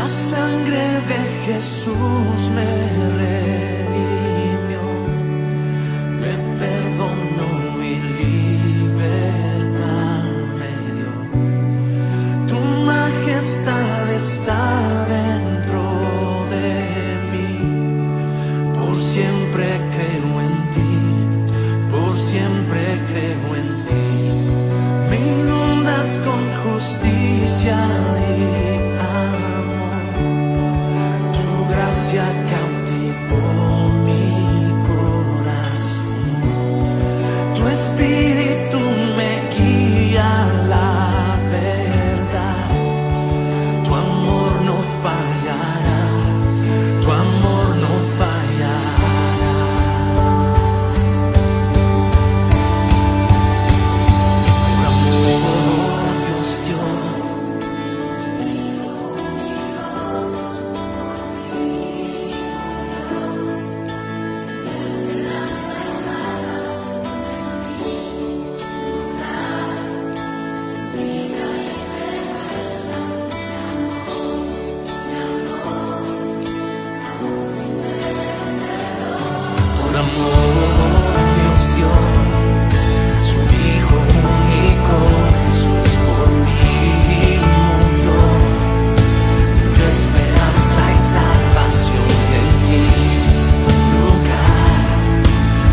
La sangre de Jesús me redimió, me perdonó y libertad me dio. Tu majestad está dentro de mí, por siempre creo en ti, por siempre creo en ti. Me inundas con justicia y gracia cautivó mi corazón. Tu espíritu me guía a la verdad. Tu amor no fallará, tu amor no fallará. Por amor Dios dio. Por amor Dios dio su Hijo único, Jesús por mí murió. Dio esperanza y salvación en mi lugar.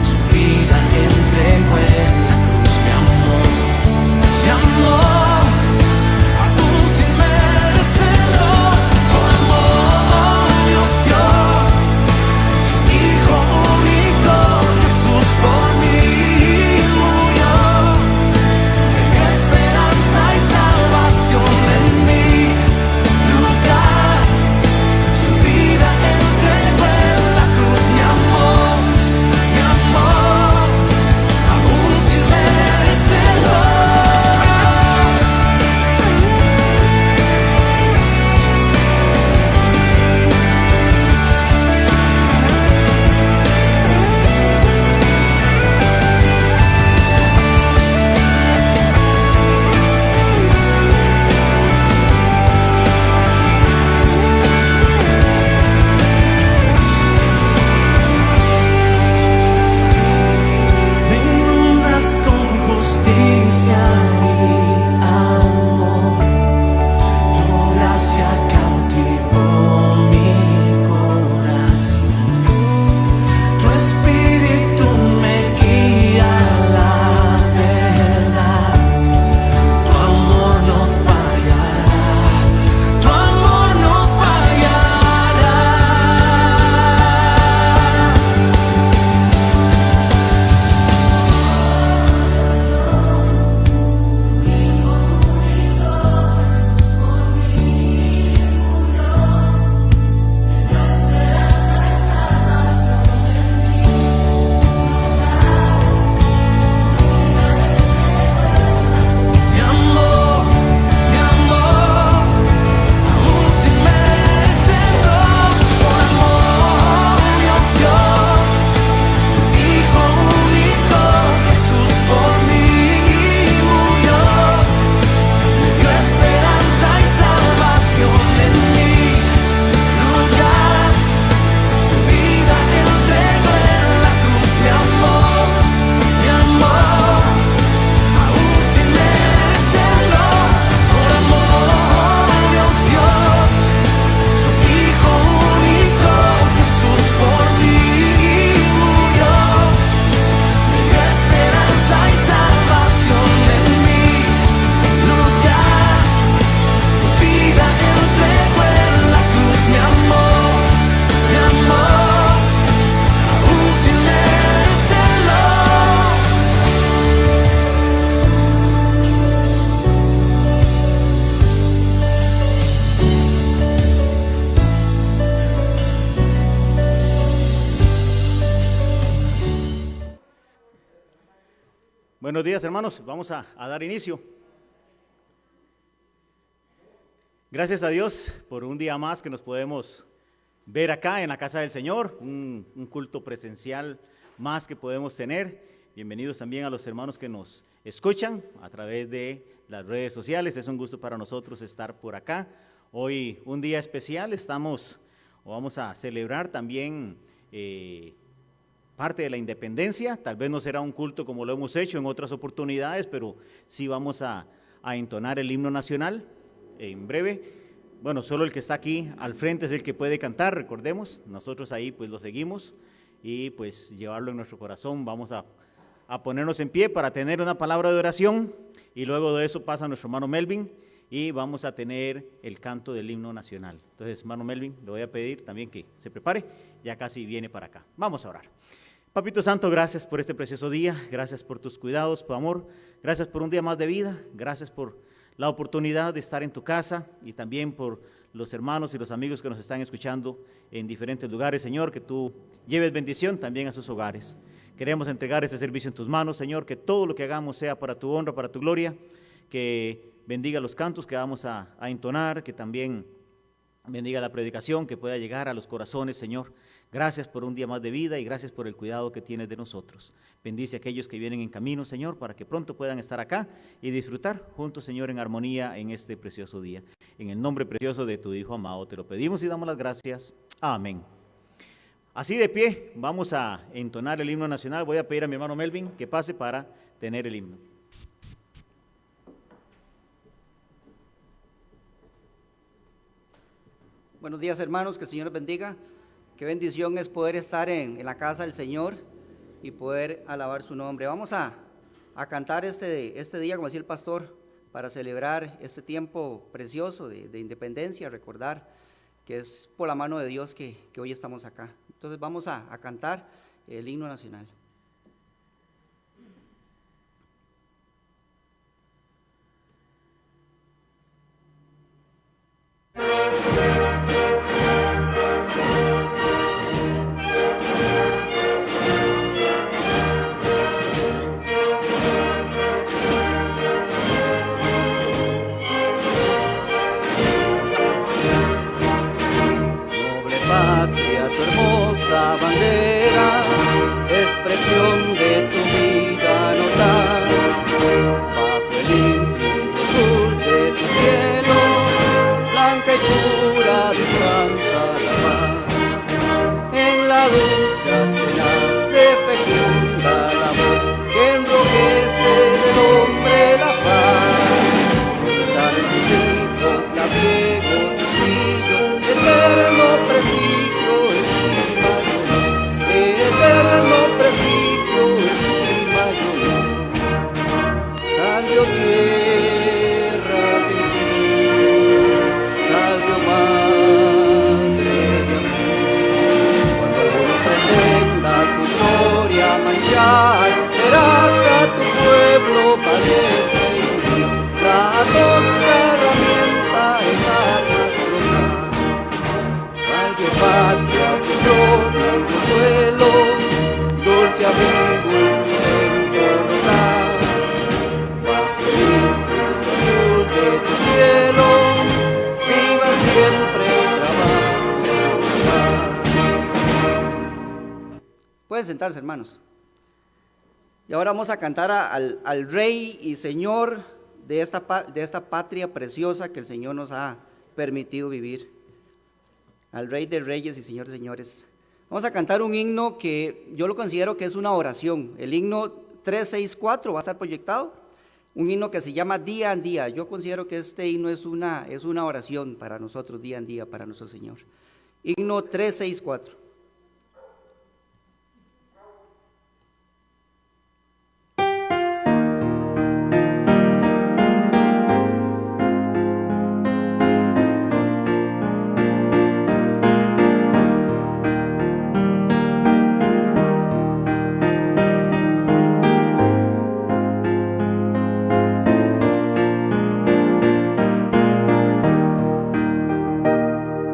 Su vida entregó en la cruz, mi amor, mi amor, aún sin merecerlo. Por amor Dios dio su Hijo único, Jesús por mí murió. Me dio esperanza y salvación en mi lugar. Su vida entregó en la cruz, mi amor, aún sin merecerlo. Me inundas con justicia y amor. Tu gracia cautivó mi corazón. Tu espíritu me guía a la verdad. Tu amor no fallará, tu amor no fallará. Mi amor, aún sin merecerlo. Por amor Dios dio su Hijo único, Jesús por mí murió. Me dio esperanza y salvación en mi lugar. Su vida entregó en la cruz, mi amor, aún sin merecerlo. Por amor Dios dio su Hijo único, Jesús por mí murió. Me dio esperanza y salvación en mi lugar. Su vida entregó en la cruz, mi amor, aún sin merecerlo. Buenos días, hermanos. Vamos a dar inicio. Gracias a Dios por un día más que nos podemos ver acá en la casa del Señor, un culto presencial más que podemos tener. Bienvenidos también a los hermanos que nos escuchan a través de las redes sociales. Es un gusto para nosotros estar por acá. Hoy un día especial, vamos a celebrar también parte de la independencia. Tal vez no será un culto como lo hemos hecho en otras oportunidades, pero sí vamos a entonar el himno nacional en breve. Bueno, solo el que está aquí al frente es el que puede cantar, recordemos. Nosotros ahí pues lo seguimos y pues llevarlo en nuestro corazón. Vamos a ponernos en pie para tener una palabra de oración y luego de eso pasa nuestro hermano Melvin y vamos a tener el canto del himno nacional. Entonces, hermano Melvin, le voy a pedir también que se prepare, ya casi viene para acá. Vamos a orar. Papito Santo, gracias por este precioso día, gracias por tus cuidados, por amor, gracias por un día más de vida, gracias por la oportunidad de estar en tu casa y también por los hermanos y los amigos que nos están escuchando en diferentes lugares. Señor, que tú lleves bendición también a sus hogares. Queremos entregar este servicio en tus manos, Señor, que todo lo que hagamos sea para tu honra, para tu gloria, que bendiga los cantos que vamos a entonar, que también bendiga la predicación, que pueda llegar a los corazones, Señor. Gracias por un día más de vida y gracias por el cuidado que tienes de nosotros. Bendice a aquellos que vienen en camino, Señor, para que pronto puedan estar acá y disfrutar juntos, Señor, en armonía en este precioso día. En el nombre precioso de tu Hijo amado te lo pedimos y damos las gracias. Amén. Así de pie, vamos a entonar el himno nacional. Voy a pedir a mi hermano Melvin que pase para tener el himno. Buenos días, hermanos, que el Señor les bendiga. Qué bendición es poder estar en la casa del Señor y poder alabar su nombre. Vamos a cantar este día, como decía el pastor, para celebrar este tiempo precioso de independencia, recordar que es por la mano de Dios que hoy estamos acá. Entonces vamos a cantar el himno nacional. Bandera, expresión de tu vida notar, bajo el limpio azul de tu cielo, blanca y pura descansa la paz. En la lucha tenaz de fecunda labor que enrojece del hombre la paz. Están en tus hijos labriegos y sencillos, eterno prestigio es tu imagen. Eterno prestigio es tu imagen. Salve, oh tierra de ti, salve, oh madre de amor. Cuando alguno pretenda tu gloria manchar, verás a tu pueblo valiente y unir. La tosca herramienta en armas brotar. Salve, oh patria, tu gloria y suelo, dulce amigo y sustento notar, bajo el limpio azul de tu cielo, viva siempre el trabajo y la paz. Pueden sentarse, hermanos. Y ahora vamos a cantar al Rey y Señor de esta patria preciosa que el Señor nos ha permitido vivir. Al Rey de Reyes y Señor de Señores. Vamos a cantar un himno que yo lo considero que es una oración. El himno 364 va a estar proyectado. Un himno que se llama Día en Día. Yo considero que este himno es una oración para nosotros, día en día, para nuestro Señor. Himno 364.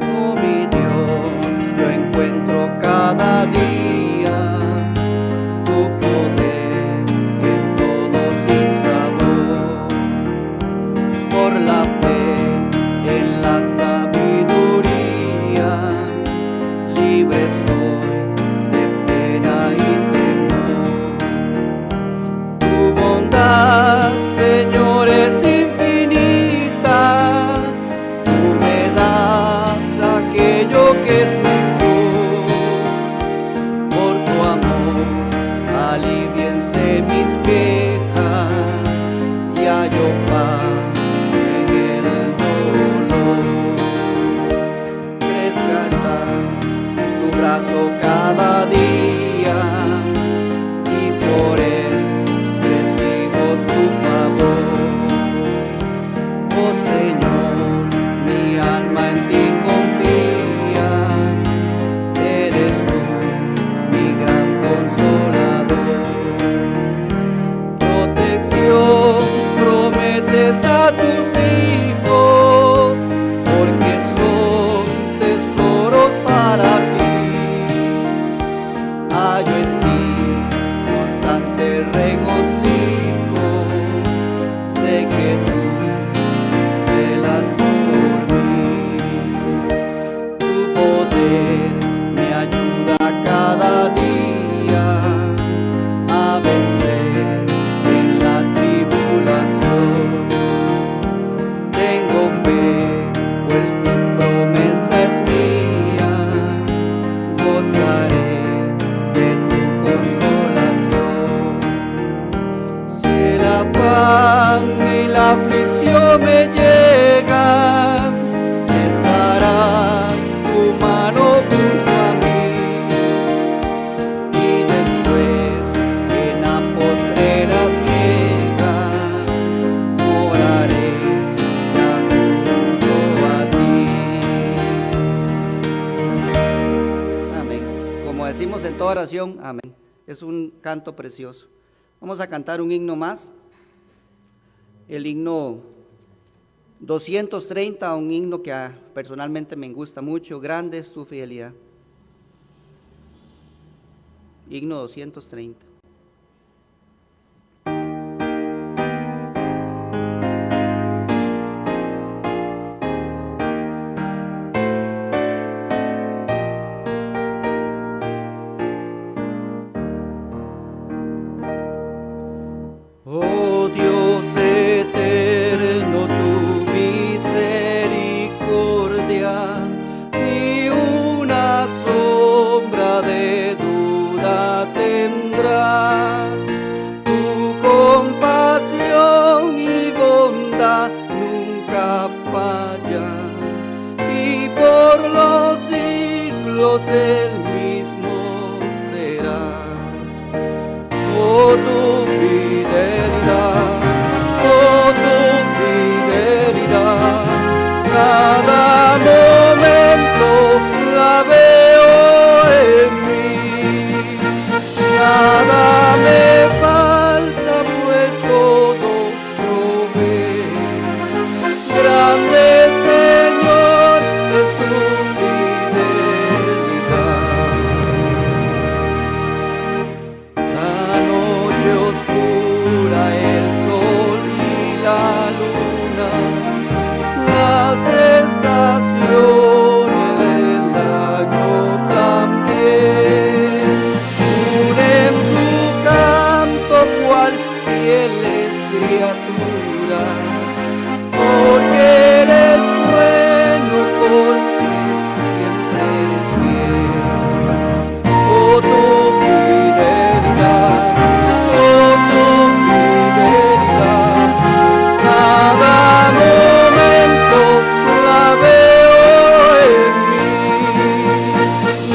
Oh mi Dios, yo encuentro des a tus hijos, porque son tesoros para ti. Hallo en ti constante regocijo, sé que tú velas por mí. Tu poder me ayuda cada día a vencer en la tribulación. Tengo fe, pues tu promesa es mía, gozaré de tu consolación. Si el afán y la aflicción me llegan, estará tu mano junto a mí. Y después, en la postrera ciega, oraré ya junto a ti. Amén. Como decimos en toda oración, amén. Es un canto precioso. Vamos a cantar un himno más. El himno 230, un himno que personalmente me gusta mucho. Grande es tu fidelidad. Himno 230. Oh Dios eterno, tu misericordia, ni una sombra de duda tendrá. Tu compasión y bondad nunca falla, y por los siglos el mismo serás. Oh tu fidelidad, oh tu fidelidad, cada momento la veo en mí. Nada me falta, pues todo provee. Grande Señor es tu fidelidad. La noche oscura, el sol y la luna, las estaciones del año también, unen su canto cual fieles criaturas, porque eres bueno, porque siempre eres fiel. Oh tu fidelidad, oh tu fidelidad, cada momento la veo en mí.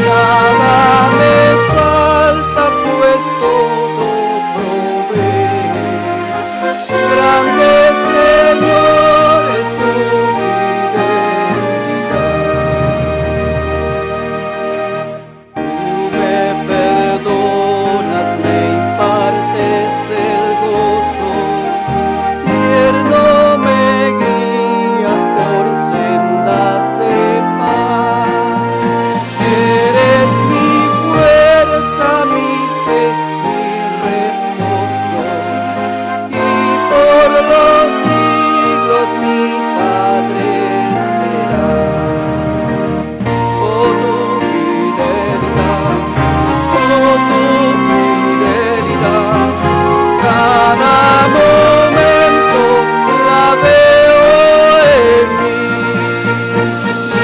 Nada me falta, pues todo provee. Grande Señor es tu fidelidad. Tú me perdonas, me impartes el gozo, tierno me guías por sendas de paz. Eres mi fuerza, mi fe, mi reposo, y por los siglos mi Padre serás. Oh tu fidelidad, oh tu fidelidad, cada momento la veo en mí.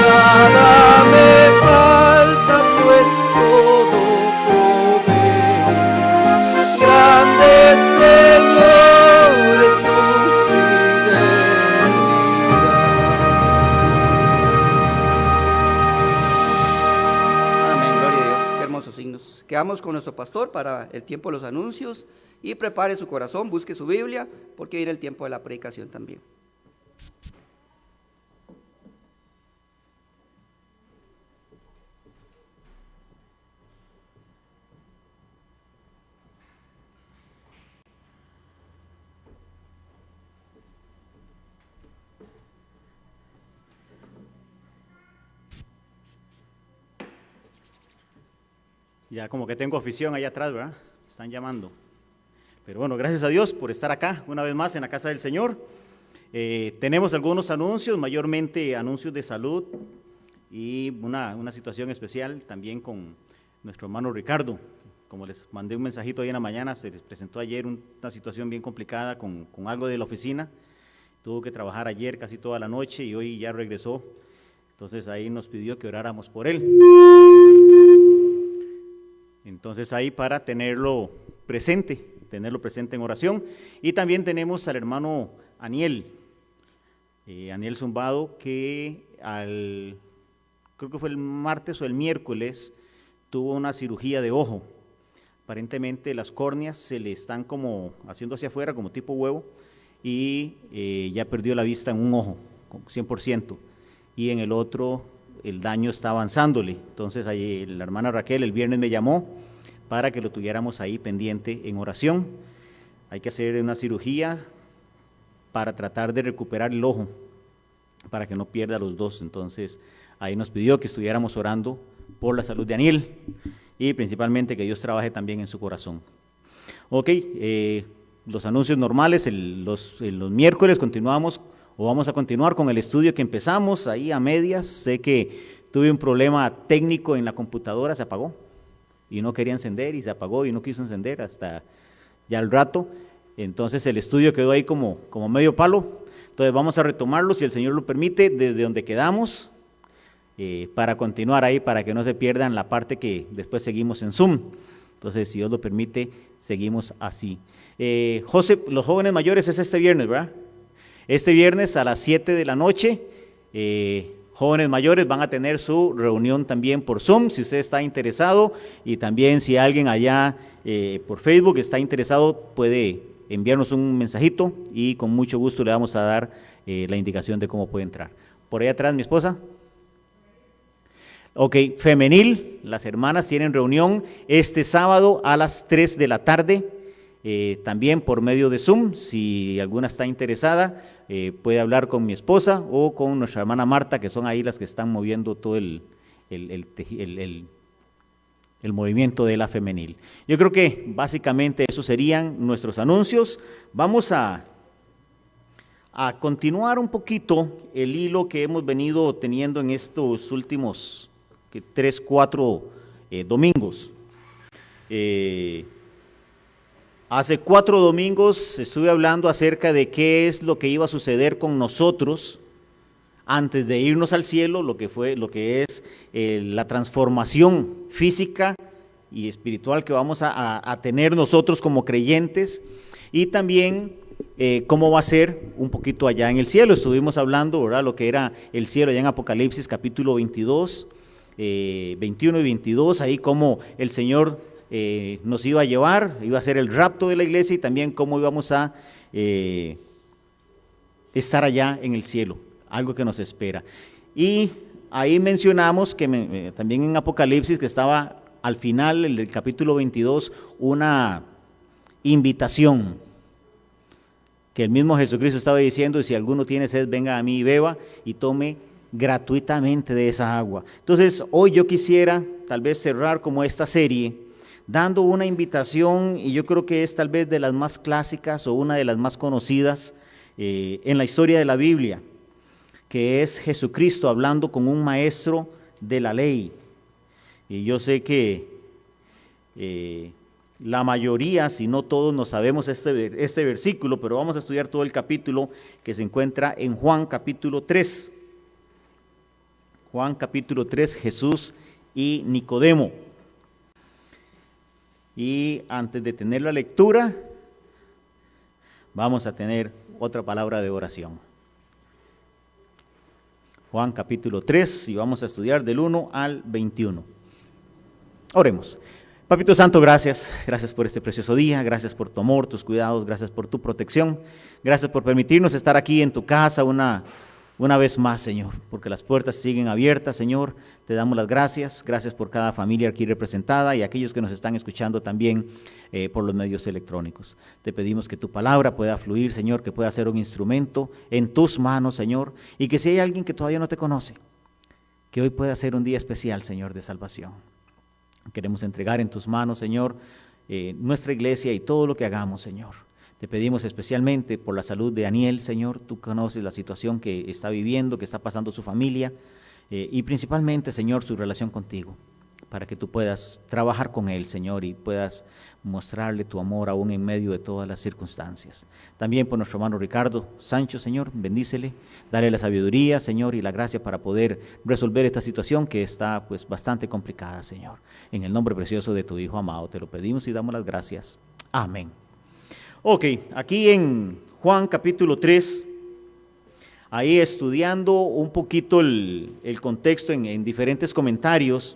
Nada me falta, pues todo provee. Grande Señor es tu fidelidad. Amén, gloria a Dios, qué hermosos signos. Quedamos con nuestro pastor para el tiempo de los anuncios y prepare su corazón, busque su Biblia, porque viene el tiempo de la predicación también. Ya como que tengo afición allá atrás, ¿verdad? Están llamando. Pero bueno, gracias a Dios por estar acá una vez más en la casa del Señor. Tenemos algunos anuncios, mayormente anuncios de salud y una situación especial también con nuestro hermano Ricardo. Como les mandé un mensajito ahí en la mañana, se les presentó ayer una situación bien complicada con algo de la oficina. Tuvo que trabajar ayer casi toda la noche y hoy ya regresó. Entonces ahí nos pidió que oráramos por él. Entonces ahí para tenerlo presente en oración. Y también tenemos al hermano Aniel Zumbado, que creo que fue el martes o el miércoles, tuvo una cirugía de ojo. Aparentemente las córneas se le están como haciendo hacia afuera, como tipo huevo, y ya perdió la vista en un ojo, 100%, y en el otro el daño está avanzándole. Entonces ahí la hermana Raquel el viernes me llamó para que lo tuviéramos ahí pendiente en oración. Hay que hacer una cirugía para tratar de recuperar el ojo, para que no pierda los dos. Entonces ahí nos pidió que estuviéramos orando por la salud de Aniel y principalmente que Dios trabaje también en su corazón. Ok, los anuncios normales, los miércoles continuamos o vamos a continuar con el estudio que empezamos ahí a medias. Sé que tuve un problema técnico en la computadora, se apagó y no quería encender y se apagó y no quiso encender hasta ya al rato. Entonces el estudio quedó ahí como medio palo. Entonces vamos a retomarlo, si el Señor lo permite, desde donde quedamos, para continuar ahí, para que no se pierdan la parte que después seguimos en Zoom. Entonces, si Dios lo permite, seguimos así. José, los jóvenes mayores es este viernes, ¿verdad? Este viernes a las 7 de la noche, jóvenes mayores van a tener su reunión también por Zoom, si usted está interesado, y también si alguien allá por Facebook está interesado, puede enviarnos un mensajito y con mucho gusto le vamos a dar la indicación de cómo puede entrar. Por ahí atrás, mi esposa. Ok, femenil, las hermanas tienen reunión este sábado a las 3 de la tarde, también por medio de Zoom. Si alguna está interesada, puede hablar con mi esposa o con nuestra hermana Marta, que son ahí las que están moviendo todo el movimiento de la femenil. Yo creo que básicamente esos serían nuestros anuncios. Vamos a continuar un poquito el hilo que hemos venido teniendo en estos últimos 3, 4 domingos. Hace 4 domingos estuve hablando acerca de qué es lo que iba a suceder con nosotros antes de irnos al cielo, lo que es la transformación física y espiritual que vamos a tener nosotros como creyentes, y también cómo va a ser un poquito allá en el cielo. Estuvimos hablando, ¿verdad?, lo que era el cielo allá en Apocalipsis capítulo 22, 21 y 22, ahí cómo el Señor nos iba a llevar, iba a ser el rapto de la iglesia, y también cómo íbamos a estar allá en el cielo, algo que nos espera. Y ahí mencionamos que también en Apocalipsis, que estaba al final del capítulo 22, una invitación que el mismo Jesucristo estaba diciendo: si alguno tiene sed, venga a mí y beba, y tome gratuitamente de esa agua. Entonces hoy yo quisiera tal vez cerrar como esta serie dando una invitación, y yo creo que es tal vez de las más clásicas o una de las más conocidas en la historia de la Biblia, que es Jesucristo hablando con un maestro de la ley. Y yo sé que la mayoría, si no todos, no sabemos este versículo, pero vamos a estudiar todo el capítulo que se encuentra en Juan capítulo 3. Juan capítulo 3, Jesús y Nicodemo. Y antes de tener la lectura, vamos a tener otra palabra de oración. Juan capítulo 3, y vamos a estudiar del 1 al 21. Oremos. Papito Santo, gracias por este precioso día, gracias por tu amor, tus cuidados, gracias por tu protección, gracias por permitirnos estar aquí en tu casa una vez más, Señor, porque las puertas siguen abiertas, Señor. Te damos las gracias por cada familia aquí representada y aquellos que nos están escuchando también por los medios electrónicos. Te pedimos que tu palabra pueda fluir, Señor, que pueda ser un instrumento en tus manos, Señor, y que si hay alguien que todavía no te conoce, que hoy pueda ser un día especial, Señor, de salvación. Queremos entregar en tus manos, Señor, nuestra iglesia y todo lo que hagamos, Señor. Te pedimos especialmente por la salud de Aniel, Señor. Tú conoces la situación que está viviendo, que está pasando su familia, y principalmente, Señor, su relación contigo, para que tú puedas trabajar con él, Señor, y puedas mostrarle tu amor aún en medio de todas las circunstancias. También por nuestro hermano Ricardo Sancho, Señor, bendícele, dale la sabiduría, Señor, y la gracia para poder resolver esta situación que está pues bastante complicada, Señor. En el nombre precioso de tu Hijo amado te lo pedimos y damos las gracias. Amén. Ok, aquí en Juan capítulo 3, ahí estudiando un poquito el contexto en diferentes comentarios.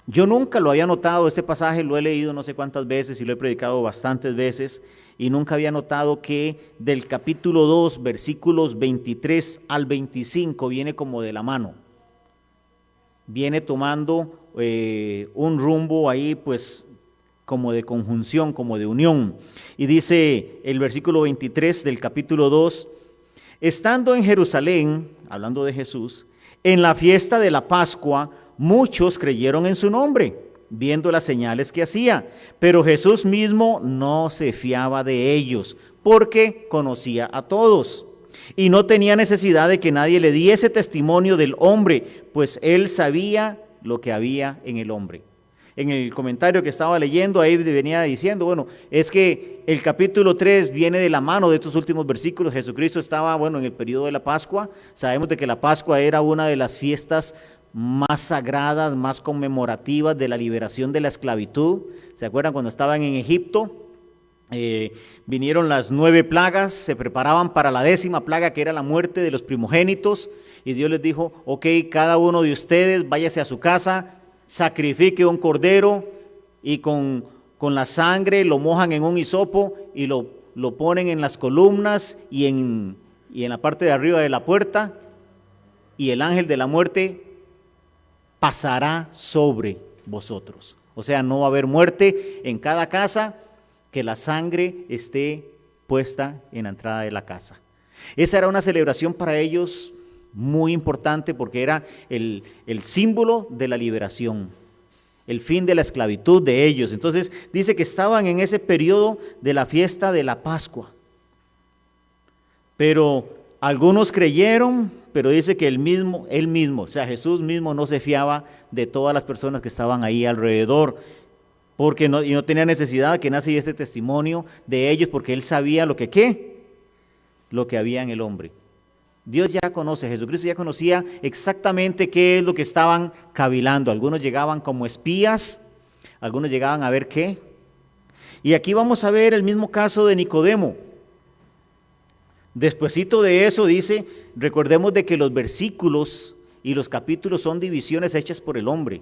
Yo nunca lo había notado, este pasaje lo he leído no sé cuántas veces y lo he predicado bastantes veces, y nunca había notado que del capítulo 2, versículos 23 al 25, viene como de la mano. Viene tomando un rumbo ahí pues como de conjunción, como de unión. Y dice el versículo 23 del capítulo 2, estando en Jerusalén, hablando de Jesús, en la fiesta de la Pascua, muchos creyeron en su nombre, viendo las señales que hacía, pero Jesús mismo no se fiaba de ellos, porque conocía a todos, y no tenía necesidad de que nadie le diese testimonio del hombre, pues él sabía lo que había en el hombre. En el comentario que estaba leyendo, ahí venía diciendo, bueno, es que el capítulo 3 viene de la mano de estos últimos versículos. Jesucristo estaba, bueno, en el periodo de la Pascua. Sabemos de que la Pascua era una de las fiestas más sagradas, más conmemorativas de la liberación de la esclavitud. ¿Se acuerdan cuando estaban en Egipto? Vinieron las 9 plagas, se preparaban para la 10ª plaga, que era la muerte de los primogénitos, y Dios les dijo, ok, cada uno de ustedes váyase a su casa, sacrifique un cordero, y con la sangre lo mojan en un hisopo, y lo ponen en las columnas, y en la parte de arriba de la puerta, y el ángel de la muerte pasará sobre vosotros. O sea, no va a haber muerte en cada casa, que la sangre esté puesta en la entrada de la casa. Esa era una celebración para ellos muy importante, porque era el símbolo de la liberación, el fin de la esclavitud de ellos. Entonces dice que estaban en ese periodo de la fiesta de la Pascua, pero algunos creyeron, pero dice que él mismo, o sea, Jesús mismo no se fiaba de todas las personas que estaban ahí alrededor, porque no tenía necesidad de que nadie diese testimonio de ellos, porque él sabía lo que había en el hombre. Dios ya conoce, Jesucristo ya conocía exactamente qué es lo que estaban cavilando. Algunos llegaban como espías, algunos llegaban a ver qué. Y aquí vamos a ver el mismo caso de Nicodemo. Despuesito de eso dice, recordemos de que los versículos y los capítulos son divisiones hechas por el hombre.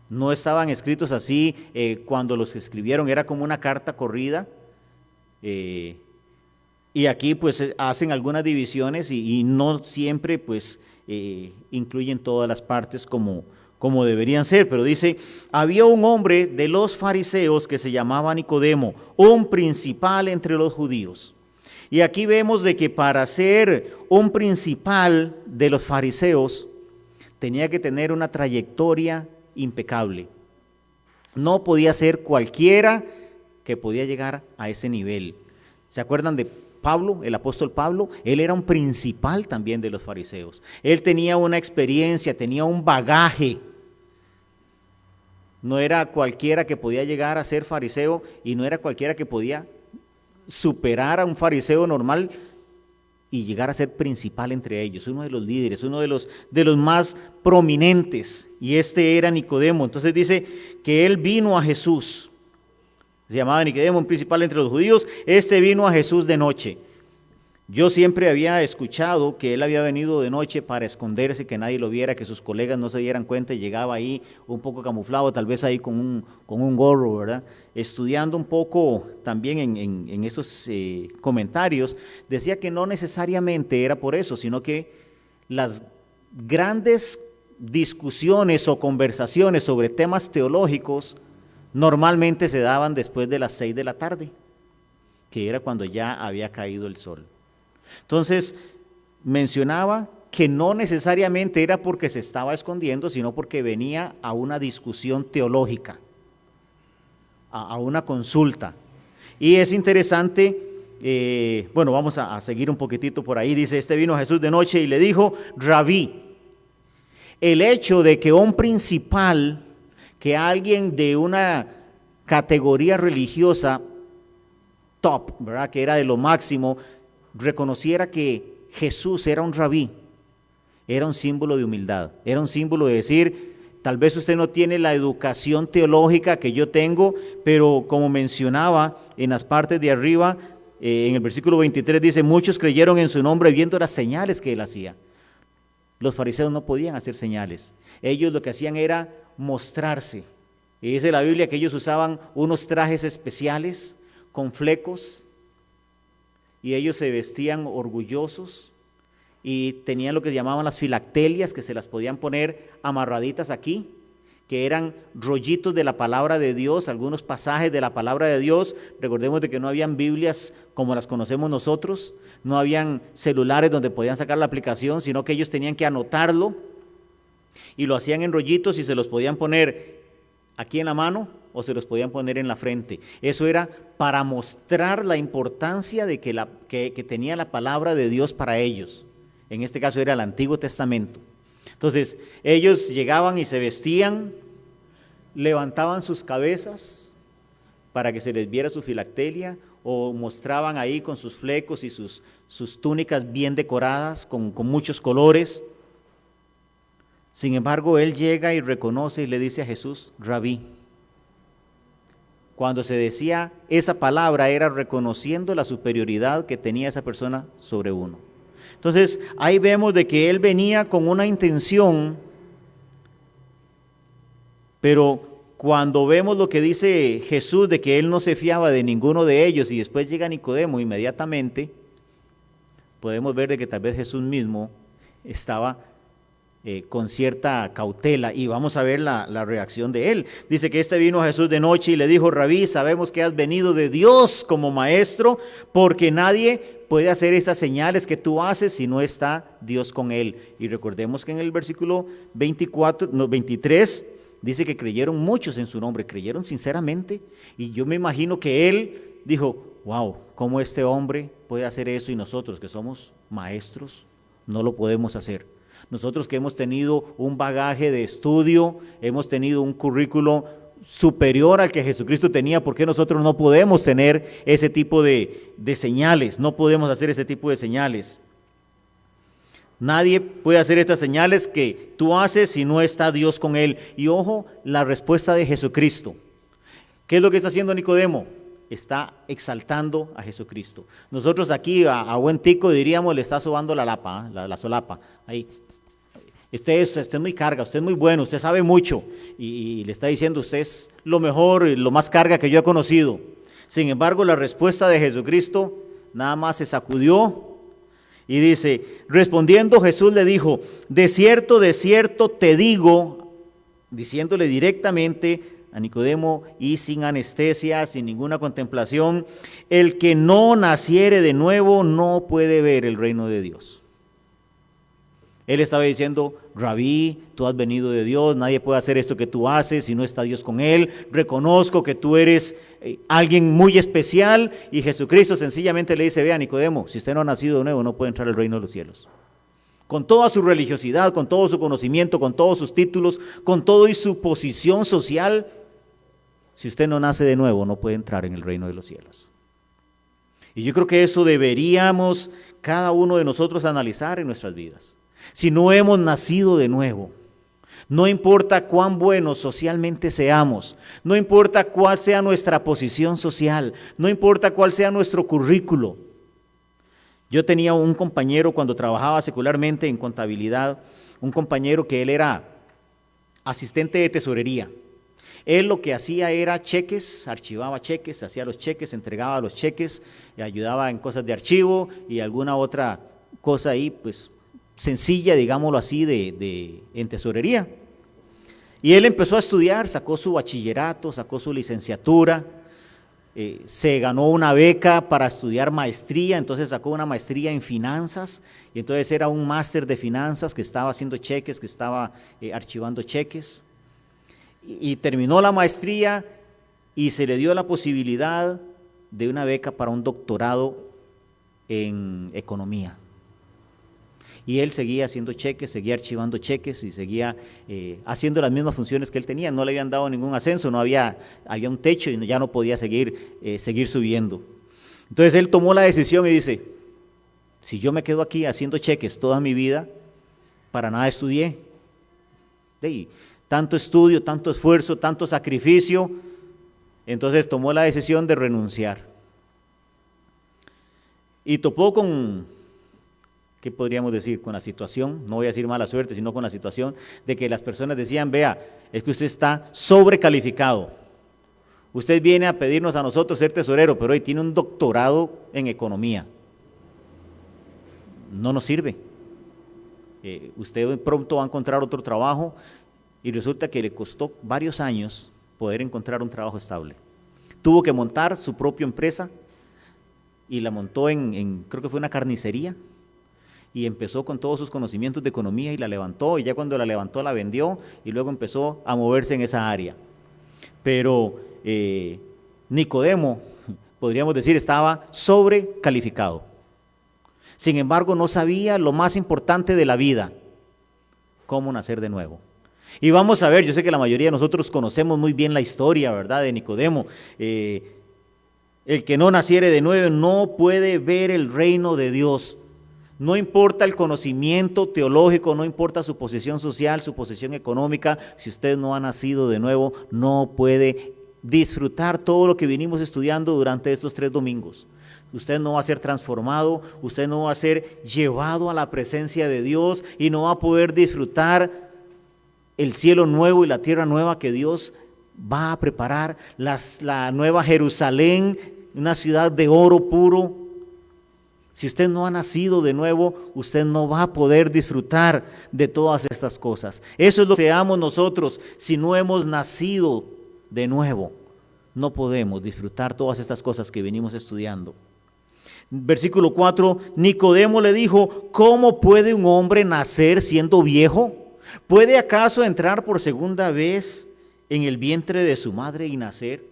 No estaban escritos así cuando los escribieron, era como una carta corrida. Y aquí pues hacen algunas divisiones y no siempre pues incluyen todas las partes como deberían ser. Pero dice, había un hombre de los fariseos que se llamaba Nicodemo, un principal entre los judíos. Y aquí vemos de que para ser un principal de los fariseos tenía que tener una trayectoria impecable. No podía ser cualquiera que podía llegar a ese nivel. ¿Se acuerdan de Pablo, el apóstol Pablo? Él era un principal también de los fariseos. Él tenía una experiencia, tenía un bagaje. No era cualquiera que podía llegar a ser fariseo, y no era cualquiera que podía superar a un fariseo normal y llegar a ser principal entre ellos, uno de los líderes, uno de los más prominentes, y este era Nicodemo. Entonces dice que él vino a Jesús, se llamaba Nicodemo, un principal entre los judíos. Este vino a Jesús de noche. Yo siempre había escuchado que él había venido de noche para esconderse, que nadie lo viera, que sus colegas no se dieran cuenta, y llegaba ahí un poco camuflado, tal vez ahí con un gorro, ¿verdad? Estudiando un poco también en esos comentarios, decía que no necesariamente era por eso, sino que las grandes discusiones o conversaciones sobre temas teológicos normalmente se daban después de las 6 de la tarde, que era cuando ya había caído el sol. Entonces mencionaba que no necesariamente era porque se estaba escondiendo, sino porque venía a una discusión teológica, a una consulta. Y es interesante, bueno, vamos a seguir un poquitito por ahí. Dice, vino a Jesús de noche y le dijo, Rabí. El hecho de que un principal, que alguien de una categoría religiosa top, ¿verdad?, que era de lo máximo, reconociera que Jesús era un rabí, era un símbolo de humildad, era un símbolo de decir, tal vez usted no tiene la educación teológica que yo tengo, pero como mencionaba en las partes de arriba, en el versículo 23 dice, muchos creyeron en su nombre viendo las señales que él hacía. Los fariseos no podían hacer señales, ellos lo que hacían era mostrarse. Y dice la Biblia que ellos usaban unos trajes especiales con flecos, y ellos se vestían orgullosos y tenían lo que llamaban las filactelias, que se las podían poner amarraditas aquí, que eran rollitos de la palabra de Dios, algunos pasajes de la palabra de Dios. Recordemos de que no habían Biblias como las conocemos nosotros, no habían celulares donde podían sacar la aplicación, sino que ellos tenían que anotarlo y lo hacían en rollitos y se los podían poner aquí en la mano o se los podían poner en la frente. Eso era para mostrar la importancia de que tenía la palabra de Dios para ellos. En este caso era el Antiguo Testamento. Entonces, ellos llegaban y se vestían, levantaban sus cabezas para que se les viera su filactelia, o mostraban ahí con sus flecos y sus túnicas bien decoradas con muchos colores. Sin embargo, él llega y reconoce y le dice a Jesús, Rabí. Cuando se decía esa palabra era reconociendo la superioridad que tenía esa persona sobre uno. Entonces, ahí vemos de que él venía con una intención, pero cuando vemos lo que dice Jesús de que él no se fiaba de ninguno de ellos y después llega Nicodemo inmediatamente, podemos ver de que tal vez Jesús mismo estaba con cierta cautela, y vamos a ver la reacción de él. Dice que vino a Jesús de noche y le dijo, Rabí, sabemos que has venido de Dios como maestro, porque nadie puede hacer estas señales que tú haces si no está Dios con él. Y recordemos que en el versículo 23 dice que creyeron muchos en su nombre, creyeron sinceramente, y yo me imagino que él dijo, wow, ¿cómo este hombre puede hacer eso y nosotros que somos maestros no lo podemos hacer? Nosotros que hemos tenido un bagaje de estudio, hemos tenido un currículo superior al que Jesucristo tenía, ¿por qué nosotros no podemos tener ese tipo de señales? No podemos hacer ese tipo de señales. Nadie puede hacer estas señales que tú haces si no está Dios con él. Y ojo, la respuesta de Jesucristo. ¿Qué es lo que está haciendo Nicodemo? Está exaltando a Jesucristo. Nosotros aquí a buen tico diríamos, le está sobando la lapa, la solapa. Ahí. Usted es muy carga, usted es muy bueno, usted sabe mucho. Y le está diciendo, usted es lo mejor, lo más carga que yo he conocido. Sin embargo, la respuesta de Jesucristo nada más se sacudió y dice, respondiendo Jesús le dijo, de cierto te digo, diciéndole directamente a Nicodemo y sin anestesia, sin ninguna contemplación, el que no naciere de nuevo no puede ver el reino de Dios. Él estaba diciendo, Rabí, tú has venido de Dios, nadie puede hacer esto que tú haces si no está Dios con él, reconozco que tú eres alguien muy especial, y Jesucristo sencillamente le dice, vea Nicodemo, si usted no ha nacido de nuevo no puede entrar al reino de los cielos. Con toda su religiosidad, con todo su conocimiento, con todos sus títulos, con todo y su posición social, si usted no nace de nuevo no puede entrar en el reino de los cielos. Y yo creo que eso deberíamos cada uno de nosotros analizar en nuestras vidas. Si no hemos nacido de nuevo, no importa cuán buenos socialmente seamos, no importa cuál sea nuestra posición social, no importa cuál sea nuestro currículo. Yo tenía un compañero cuando trabajaba secularmente en contabilidad, un compañero que él era asistente de tesorería. Él lo que hacía era cheques, archivaba cheques, hacía los cheques, entregaba los cheques, y ayudaba en cosas de archivo y alguna otra cosa ahí, pues sencilla, digámoslo así, en tesorería. Y él empezó a estudiar, sacó su bachillerato, sacó su licenciatura, se ganó una beca para estudiar maestría, entonces sacó una maestría en finanzas, y entonces era un máster de finanzas que estaba haciendo cheques, que estaba archivando cheques, y terminó la maestría y se le dio la posibilidad de una beca para un doctorado en economía. Y él seguía haciendo cheques, seguía archivando cheques y seguía haciendo las mismas funciones que él tenía. No le habían dado ningún ascenso, había un techo y ya no podía seguir subiendo. Entonces él tomó la decisión y dice, si yo me quedo aquí haciendo cheques toda mi vida, para nada estudié. Tanto estudio, tanto esfuerzo, tanto sacrificio. Entonces tomó la decisión de renunciar. Y topó con, ¿qué podríamos decir? Con la situación, no voy a decir mala suerte, sino con la situación de que las personas decían, vea, es que usted está sobrecalificado. Usted viene a pedirnos a nosotros ser tesorero, pero hoy tiene un doctorado en economía. No nos sirve. Usted pronto va a encontrar otro trabajo y resulta que le costó varios años poder encontrar un trabajo estable. Tuvo que montar su propia empresa y la montó creo que fue una carnicería, y empezó con todos sus conocimientos de economía y la levantó, y ya cuando la levantó la vendió y luego empezó a moverse en esa área. Pero Nicodemo, podríamos decir, estaba sobrecalificado. Sin embargo, no sabía lo más importante de la vida, cómo nacer de nuevo. Y vamos a ver, yo sé que la mayoría de nosotros conocemos muy bien la historia, ¿verdad?, de Nicodemo. El que no naciere de nuevo no puede ver el reino de Dios. No importa el conocimiento teológico, no importa su posición social, su posición económica, si usted no ha nacido de nuevo, no puede disfrutar todo lo que vinimos estudiando durante estos 3 domingos. Usted no va a ser transformado, usted no va a ser llevado a la presencia de Dios y no va a poder disfrutar el cielo nuevo y la tierra nueva que Dios va a preparar, la nueva Jerusalén, una ciudad de oro puro. Si usted no ha nacido de nuevo, usted no va a poder disfrutar de todas estas cosas. Eso es lo que deseamos nosotros. Si no hemos nacido de nuevo, no podemos disfrutar todas estas cosas que venimos estudiando. Versículo 4, Nicodemo le dijo, ¿cómo puede un hombre nacer siendo viejo? ¿Puede acaso entrar por segunda vez en el vientre de su madre y nacer?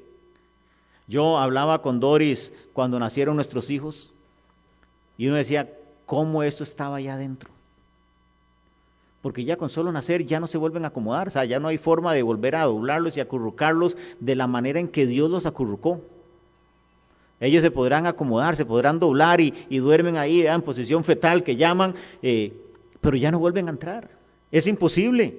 Yo hablaba con Doris cuando nacieron nuestros hijos y uno decía, ¿cómo esto estaba allá adentro? Porque ya con solo nacer ya no se vuelven a acomodar, o sea, ya no hay forma de volver a doblarlos y acurrucarlos de la manera en que Dios los acurrucó. Ellos se podrán acomodar, se podrán doblar y duermen ahí en posición fetal que llaman, pero ya no vuelven a entrar. Es imposible.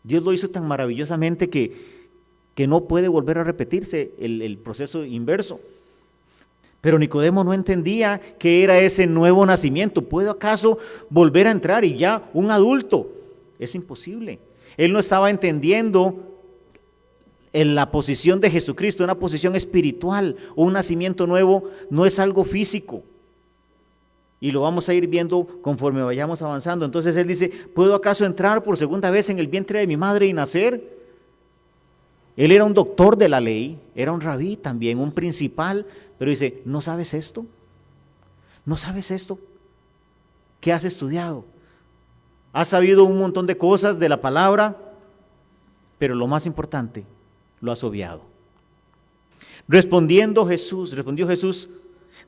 Dios lo hizo tan maravillosamente que no puede volver a repetirse el proceso inverso. Pero Nicodemo no entendía qué era ese nuevo nacimiento. ¿Puedo acaso volver a entrar y ya un adulto? Es imposible. Él no estaba entendiendo en la posición de Jesucristo, una posición espiritual. Un nacimiento nuevo no es algo físico. Y lo vamos a ir viendo conforme vayamos avanzando. Entonces él dice, ¿puedo acaso entrar por segunda vez en el vientre de mi madre y nacer? Él era un doctor de la ley, era un rabí también, un principal, pero dice, ¿no sabes esto? ¿No sabes esto? ¿Qué has estudiado? Has sabido un montón de cosas de la palabra, pero lo más importante, lo has obviado. Respondió Jesús,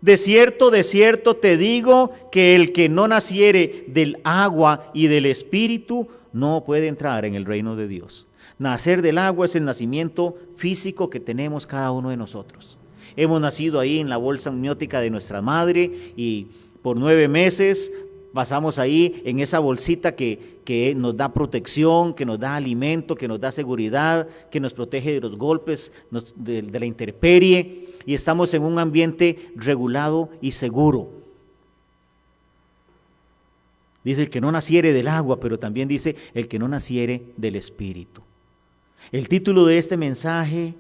de cierto te digo que el que no naciere del agua y del Espíritu no puede entrar en el reino de Dios. Nacer del agua es el nacimiento físico que tenemos cada uno de nosotros. Hemos nacido ahí en la bolsa amniótica de nuestra madre y por 9 meses pasamos ahí en esa bolsita que nos da protección, que nos da alimento, que nos da seguridad, que nos protege de los golpes, de la intemperie, y estamos en un ambiente regulado y seguro. Dice el que no naciere del agua, pero también dice el que no naciere del Espíritu. El título de este mensaje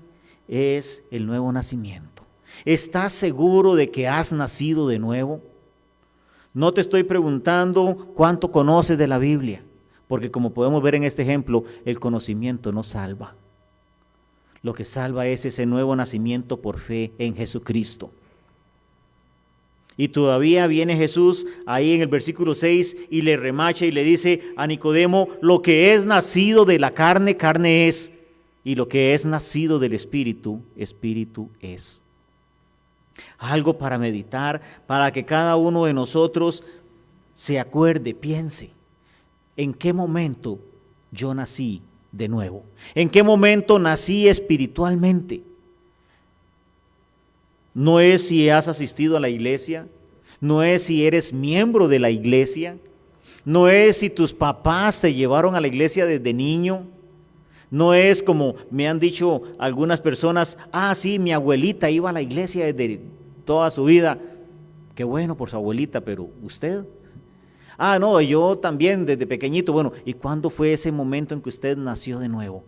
es el nuevo nacimiento. ¿Estás seguro de que has nacido de nuevo? No te estoy preguntando cuánto conoces de la Biblia, porque como podemos ver en este ejemplo, el conocimiento no salva. Lo que salva es ese nuevo nacimiento por fe en Jesucristo. Y todavía viene Jesús ahí en el versículo 6 y le remacha y le dice a Nicodemo, lo que es nacido de la carne, carne es, y lo que es nacido del Espíritu, Espíritu es. Algo para meditar, para que cada uno de nosotros se acuerde, piense, ¿en qué momento yo nací de nuevo? ¿En qué momento nací espiritualmente? No es si has asistido a la iglesia, no es si eres miembro de la iglesia, no es si tus papás te llevaron a la iglesia desde niño, no es como me han dicho algunas personas, sí, mi abuelita iba a la iglesia desde toda su vida. Qué bueno por su abuelita, pero ¿usted? No, yo también desde pequeñito. Bueno, ¿y cuándo fue ese momento en que usted nació de nuevo?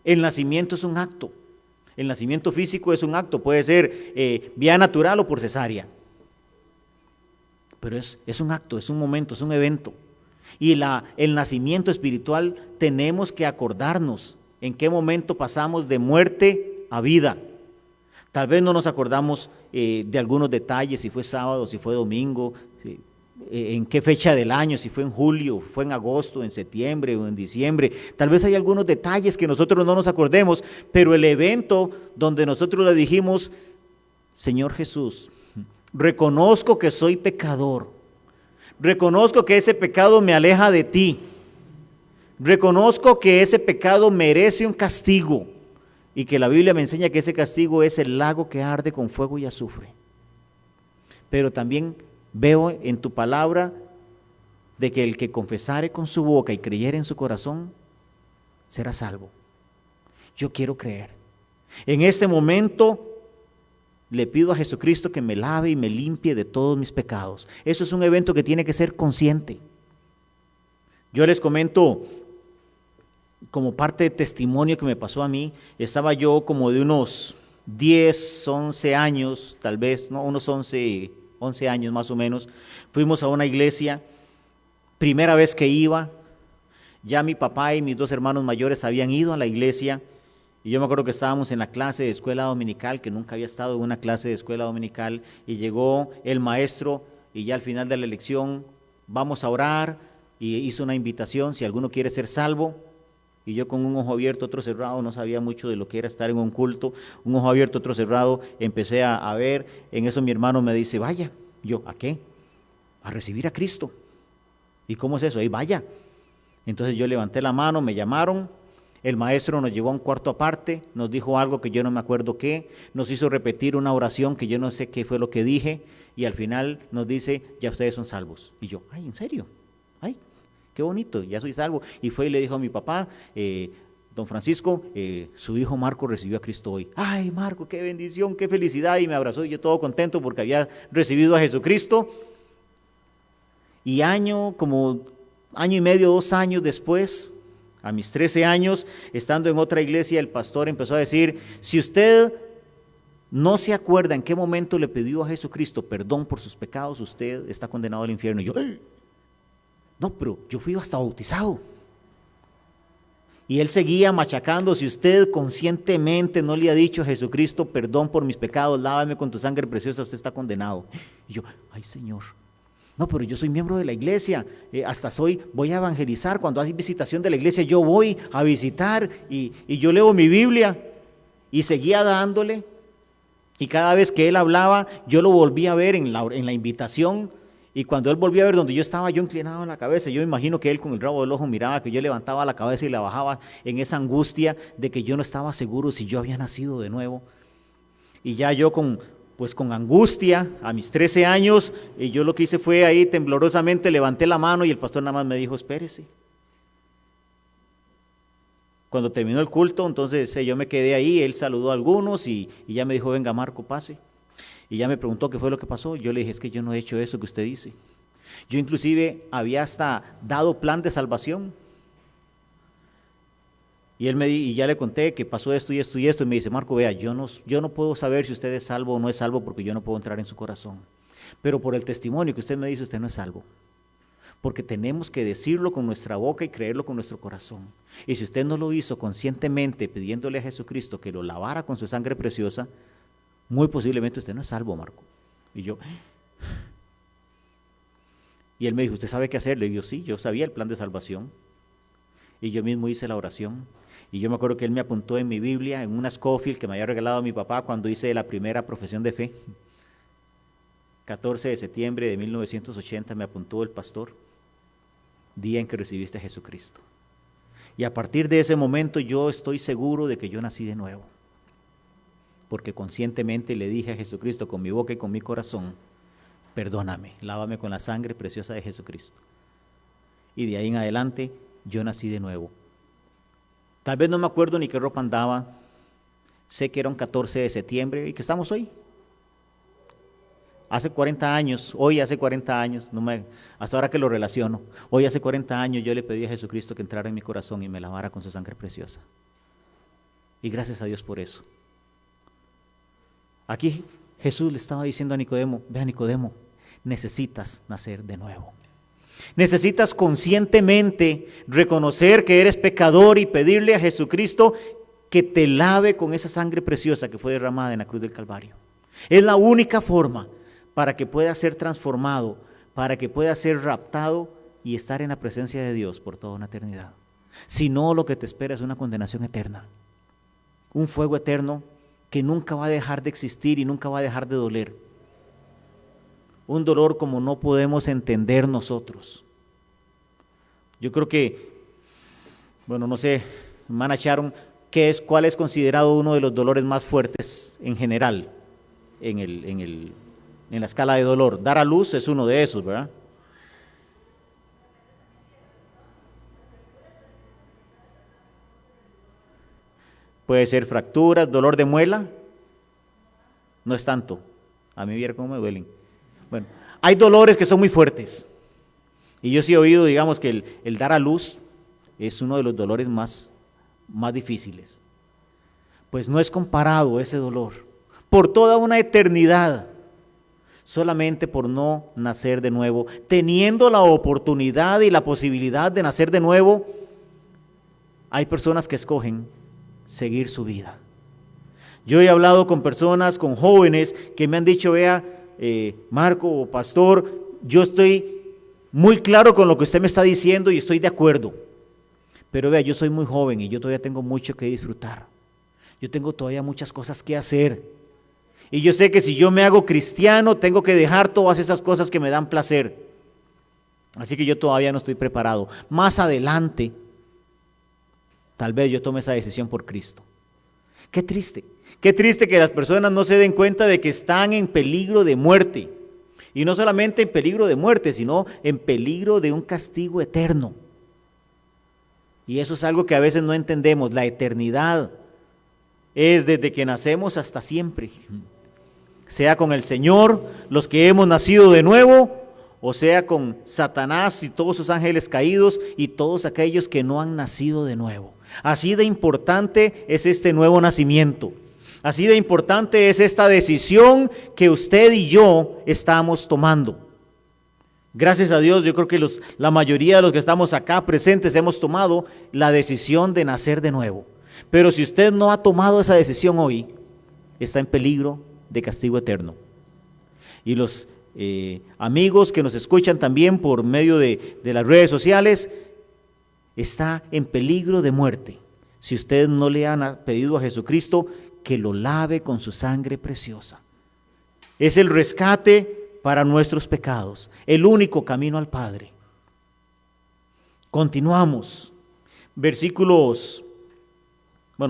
El nacimiento es un acto. El nacimiento físico es un acto, puede ser vía natural o por cesárea. Pero es un acto, es un momento, es un evento. Y el nacimiento espiritual tenemos que acordarnos en qué momento pasamos de muerte a vida. Tal vez no nos acordamos de algunos detalles, si fue sábado, si fue domingo, en qué fecha del año, si fue en julio, fue en agosto, en septiembre o en diciembre. Tal vez hay algunos detalles que nosotros no nos acordemos, pero el evento donde nosotros le dijimos, Señor Jesús, reconozco que soy pecador, reconozco que ese pecado me aleja de ti, reconozco que ese pecado merece un castigo y que la Biblia me enseña que ese castigo es el lago que arde con fuego y azufre. Pero también veo en tu palabra de que el que confesare con su boca y creyere en su corazón será salvo. Yo quiero creer. En este momento le pido a Jesucristo que me lave y me limpie de todos mis pecados. Eso es un evento que tiene que ser consciente. Yo les comento como parte de testimonio que me pasó a mí. Estaba yo como de unos 10, 11 años, tal vez, no, unos 11 años más o menos. Fuimos a una iglesia, primera vez que iba. Ya mi papá y mis dos hermanos mayores habían ido a la iglesia. Y yo me acuerdo que estábamos en la clase de escuela dominical, que nunca había estado en una clase de escuela dominical, y llegó el maestro y ya al final de la lección, vamos a orar, y hizo una invitación, si alguno quiere ser salvo, y yo con un ojo abierto, otro cerrado, no sabía mucho de lo que era estar en un culto, un ojo abierto, otro cerrado, empecé a ver, en eso mi hermano me dice, vaya, yo, ¿a qué? A recibir a Cristo. ¿Y cómo es eso? Ahí vaya. Entonces yo levanté la mano, me llamaron. El maestro nos llevó a un cuarto aparte, nos dijo algo que yo no me acuerdo qué, nos hizo repetir una oración que yo no sé qué fue lo que dije, y al final nos dice, ya ustedes son salvos. Y yo, ay, ¿en serio? Ay, qué bonito, ya soy salvo. Y fue y le dijo a mi papá, don Francisco, su hijo Marco recibió a Cristo hoy. Ay, Marco, qué bendición, qué felicidad, y me abrazó, y yo todo contento porque había recibido a Jesucristo. Y como año y medio, 2 años después, a mis 13 años, estando en otra iglesia, el pastor empezó a decir, si usted no se acuerda en qué momento le pidió a Jesucristo perdón por sus pecados, usted está condenado al infierno. Y yo, no, pero yo fui hasta bautizado. Y él seguía machacando, si usted conscientemente no le ha dicho a Jesucristo, perdón por mis pecados, lávame con tu sangre preciosa, usted está condenado. Y yo, ay Señor, no, pero yo soy miembro de la iglesia, voy a evangelizar, cuando hay visitación de la iglesia yo voy a visitar y yo leo mi Biblia, y seguía dándole, y cada vez que él hablaba yo lo volví a ver en la invitación, y cuando él volvía a ver donde yo estaba, yo inclinado en la cabeza, yo me imagino que él con el rabo del ojo miraba que yo levantaba la cabeza y la bajaba en esa angustia de que yo no estaba seguro si yo había nacido de nuevo, y ya yo con angustia, a mis 13 años, y yo lo que hice fue ahí temblorosamente levanté la mano y el pastor nada más me dijo, espérese. Cuando terminó el culto, entonces yo me quedé ahí, él saludó a algunos y ya me dijo, venga Marco, pase. Y ya me preguntó qué fue lo que pasó. Yo le dije, es que yo no he hecho eso que usted dice. Yo inclusive había hasta dado plan de salvación. Y ya le conté que pasó esto y esto y esto, y me dice, Marco, vea, yo no puedo saber si usted es salvo o no es salvo porque yo no puedo entrar en su corazón. Pero por el testimonio que usted me dice, usted no es salvo. porque tenemos que decirlo con nuestra boca y creerlo con nuestro corazón. Y si usted no lo hizo conscientemente pidiéndole a Jesucristo que lo lavara con su sangre preciosa, muy posiblemente usted no es salvo, Marco. Y él me dijo, ¿usted sabe qué hacer? Le digo, sí, yo sabía el plan de salvación. Y yo mismo hice la oración. Y yo me acuerdo que él me apuntó en mi Biblia, en una Scofield que me había regalado mi papá cuando hice la primera profesión de fe. 14 de septiembre de 1980 me apuntó el pastor, día en que recibiste a Jesucristo. Y a partir de ese momento yo estoy seguro de que yo nací de nuevo, porque conscientemente le dije a Jesucristo con mi boca y con mi corazón, perdóname, lávame con la sangre preciosa de Jesucristo. Y de ahí en adelante yo nací de nuevo. Tal vez no me acuerdo ni qué ropa andaba, sé que era un 14 de septiembre y que estamos hoy. Hace 40 años, hoy hace 40 años, hasta ahora que lo relaciono, hoy hace 40 años yo le pedí a Jesucristo que entrara en mi corazón y me lavara con su sangre preciosa. Y gracias a Dios por eso. Aquí Jesús le estaba diciendo a Nicodemo, vea Nicodemo, necesitas nacer de nuevo. Necesitas conscientemente reconocer que eres pecador y pedirle a Jesucristo que te lave con esa sangre preciosa que fue derramada en la cruz del Calvario. Es la única forma para que pueda ser transformado, para que pueda ser raptado y estar en la presencia de Dios por toda una eternidad. Si no, lo que te espera es una condenación eterna, un fuego eterno que nunca va a dejar de existir y nunca va a dejar de doler. Un dolor como no podemos entender nosotros. Yo creo que, no sé, hermana Sharon, ¿cuál es considerado uno de los dolores más fuertes en general en la escala de dolor? Dar a luz es uno de esos, ¿verdad? Puede ser fracturas, dolor de muela, no es tanto. A mí viera cómo me duelen. Bueno, hay dolores que son muy fuertes. Y yo sí he oído, digamos, que el dar a luz es uno de los dolores más difíciles. Pues no es comparado ese dolor por toda una eternidad, solamente por no nacer de nuevo, teniendo la oportunidad y la posibilidad de nacer de nuevo. Hay personas que escogen seguir su vida. Yo he hablado con personas, con jóvenes que me han dicho, vea, Marco o pastor, yo estoy muy claro con lo que usted me está diciendo y estoy de acuerdo, pero vea, yo soy muy joven y yo todavía tengo mucho que disfrutar, yo tengo todavía muchas cosas que hacer y yo sé que si yo me hago cristiano tengo que dejar todas esas cosas que me dan placer, así que yo todavía no estoy preparado. Más adelante tal vez yo tome esa decisión por Cristo. Qué triste que las personas no se den cuenta de que están en peligro de muerte. Y no solamente en peligro de muerte, sino en peligro de un castigo eterno. Y eso es algo que a veces no entendemos. La eternidad es desde que nacemos hasta siempre. Sea con el Señor, los que hemos nacido de nuevo, o sea con Satanás y todos sus ángeles caídos y todos aquellos que no han nacido de nuevo. Así de importante es este nuevo nacimiento. Así de importante es esta decisión que usted y yo estamos tomando. Gracias a Dios, yo creo que la mayoría de los que estamos acá presentes hemos tomado la decisión de nacer de nuevo. Pero si usted no ha tomado esa decisión hoy, está en peligro de castigo eterno. Y los amigos que nos escuchan también por medio de las redes sociales, está en peligro de muerte. Si usted no le ha pedido a Jesucristo que lo lave con su sangre preciosa. Es el rescate para nuestros pecados, el único camino al Padre. Continuamos. Versículos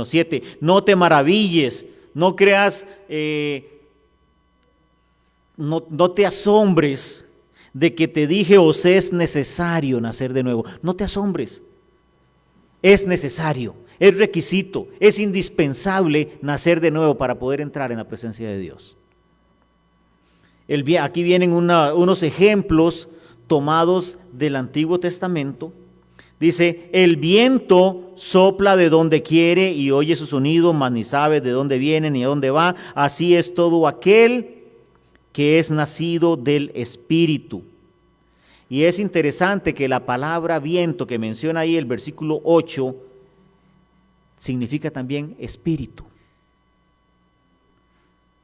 7. No te maravilles, no creas, no te asombres de que te dije os es necesario nacer de nuevo. No te asombres. Es necesario, es requisito, es indispensable nacer de nuevo para poder entrar en la presencia de Dios. Aquí vienen unos ejemplos tomados del Antiguo Testamento. Dice, el viento sopla de donde quiere y oye su sonido, mas ni sabe de dónde viene ni a dónde va. Así es todo aquel que es nacido del Espíritu. Y es interesante que la palabra viento que menciona ahí el versículo 8 significa también espíritu.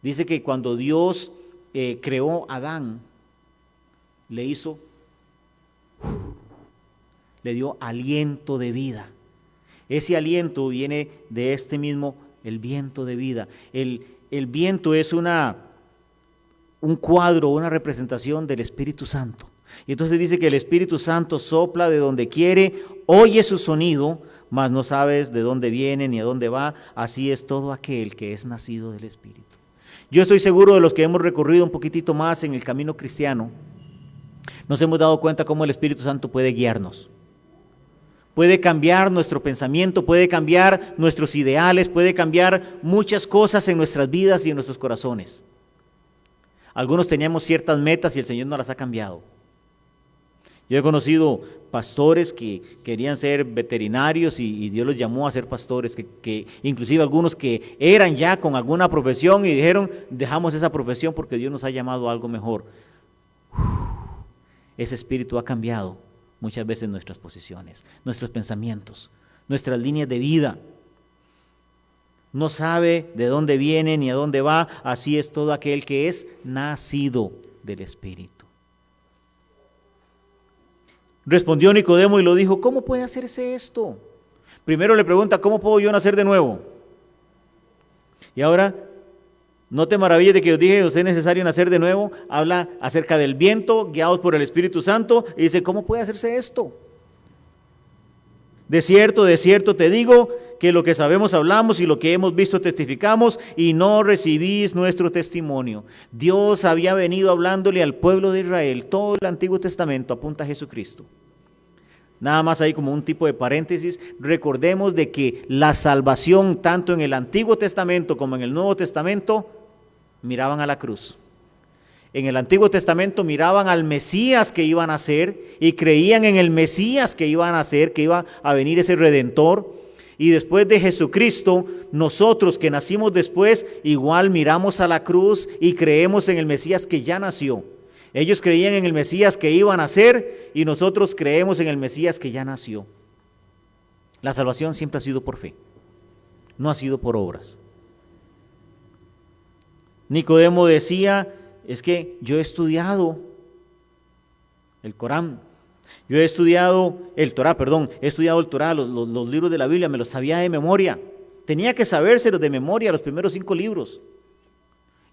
Dice que cuando Dios creó a Adán, le dio aliento de vida. Ese aliento viene de este mismo, el viento de vida. El viento es un cuadro, una representación del Espíritu Santo. Y entonces dice que el Espíritu Santo sopla de donde quiere, oye su sonido, mas no sabes de dónde viene ni a dónde va. Así es todo aquel que es nacido del Espíritu. Yo estoy seguro de los que hemos recorrido un poquitito más en el camino cristiano, nos hemos dado cuenta cómo el Espíritu Santo puede guiarnos. Puede cambiar nuestro pensamiento, puede cambiar nuestros ideales, puede cambiar muchas cosas en nuestras vidas y en nuestros corazones. Algunos teníamos ciertas metas y el Señor nos las ha cambiado. Yo he conocido pastores que querían ser veterinarios y Dios los llamó a ser pastores, que inclusive algunos que eran ya con alguna profesión y dijeron, dejamos esa profesión porque Dios nos ha llamado a algo mejor. Ese espíritu ha cambiado muchas veces nuestras posiciones, nuestros pensamientos, nuestras líneas de vida. No sabe de dónde viene ni a dónde va, así es todo aquel que es nacido del Espíritu. Respondió Nicodemo y lo dijo, ¿cómo puede hacerse esto? Primero le pregunta, ¿cómo puedo yo nacer de nuevo? Y ahora, no te maravilles de que os dije, os es necesario nacer de nuevo. Habla acerca del viento, guiados por el Espíritu Santo, y dice, ¿cómo puede hacerse esto? De cierto te digo, que lo que sabemos hablamos y lo que hemos visto testificamos, y no recibís nuestro testimonio. Dios había venido hablándole al pueblo de Israel, todo el Antiguo Testamento apunta a Jesucristo. Nada más ahí como un tipo de paréntesis, recordemos de que la salvación tanto en el Antiguo Testamento como en el Nuevo Testamento miraban a la cruz. En el Antiguo Testamento miraban al Mesías que iban a nacer y creían en el Mesías que iba a nacer, que iba a venir ese Redentor. Y después de Jesucristo, nosotros que nacimos después, igual miramos a la cruz y creemos en el Mesías que ya nació. Ellos creían en el Mesías que iba a nacer y nosotros creemos en el Mesías que ya nació. La salvación siempre ha sido por fe, no ha sido por obras. Nicodemo decía, es que yo he estudiado el Corán, yo he estudiado el Torá, los libros de la Biblia, me los sabía de memoria. Tenía que sabérselos de memoria los primeros 5 libros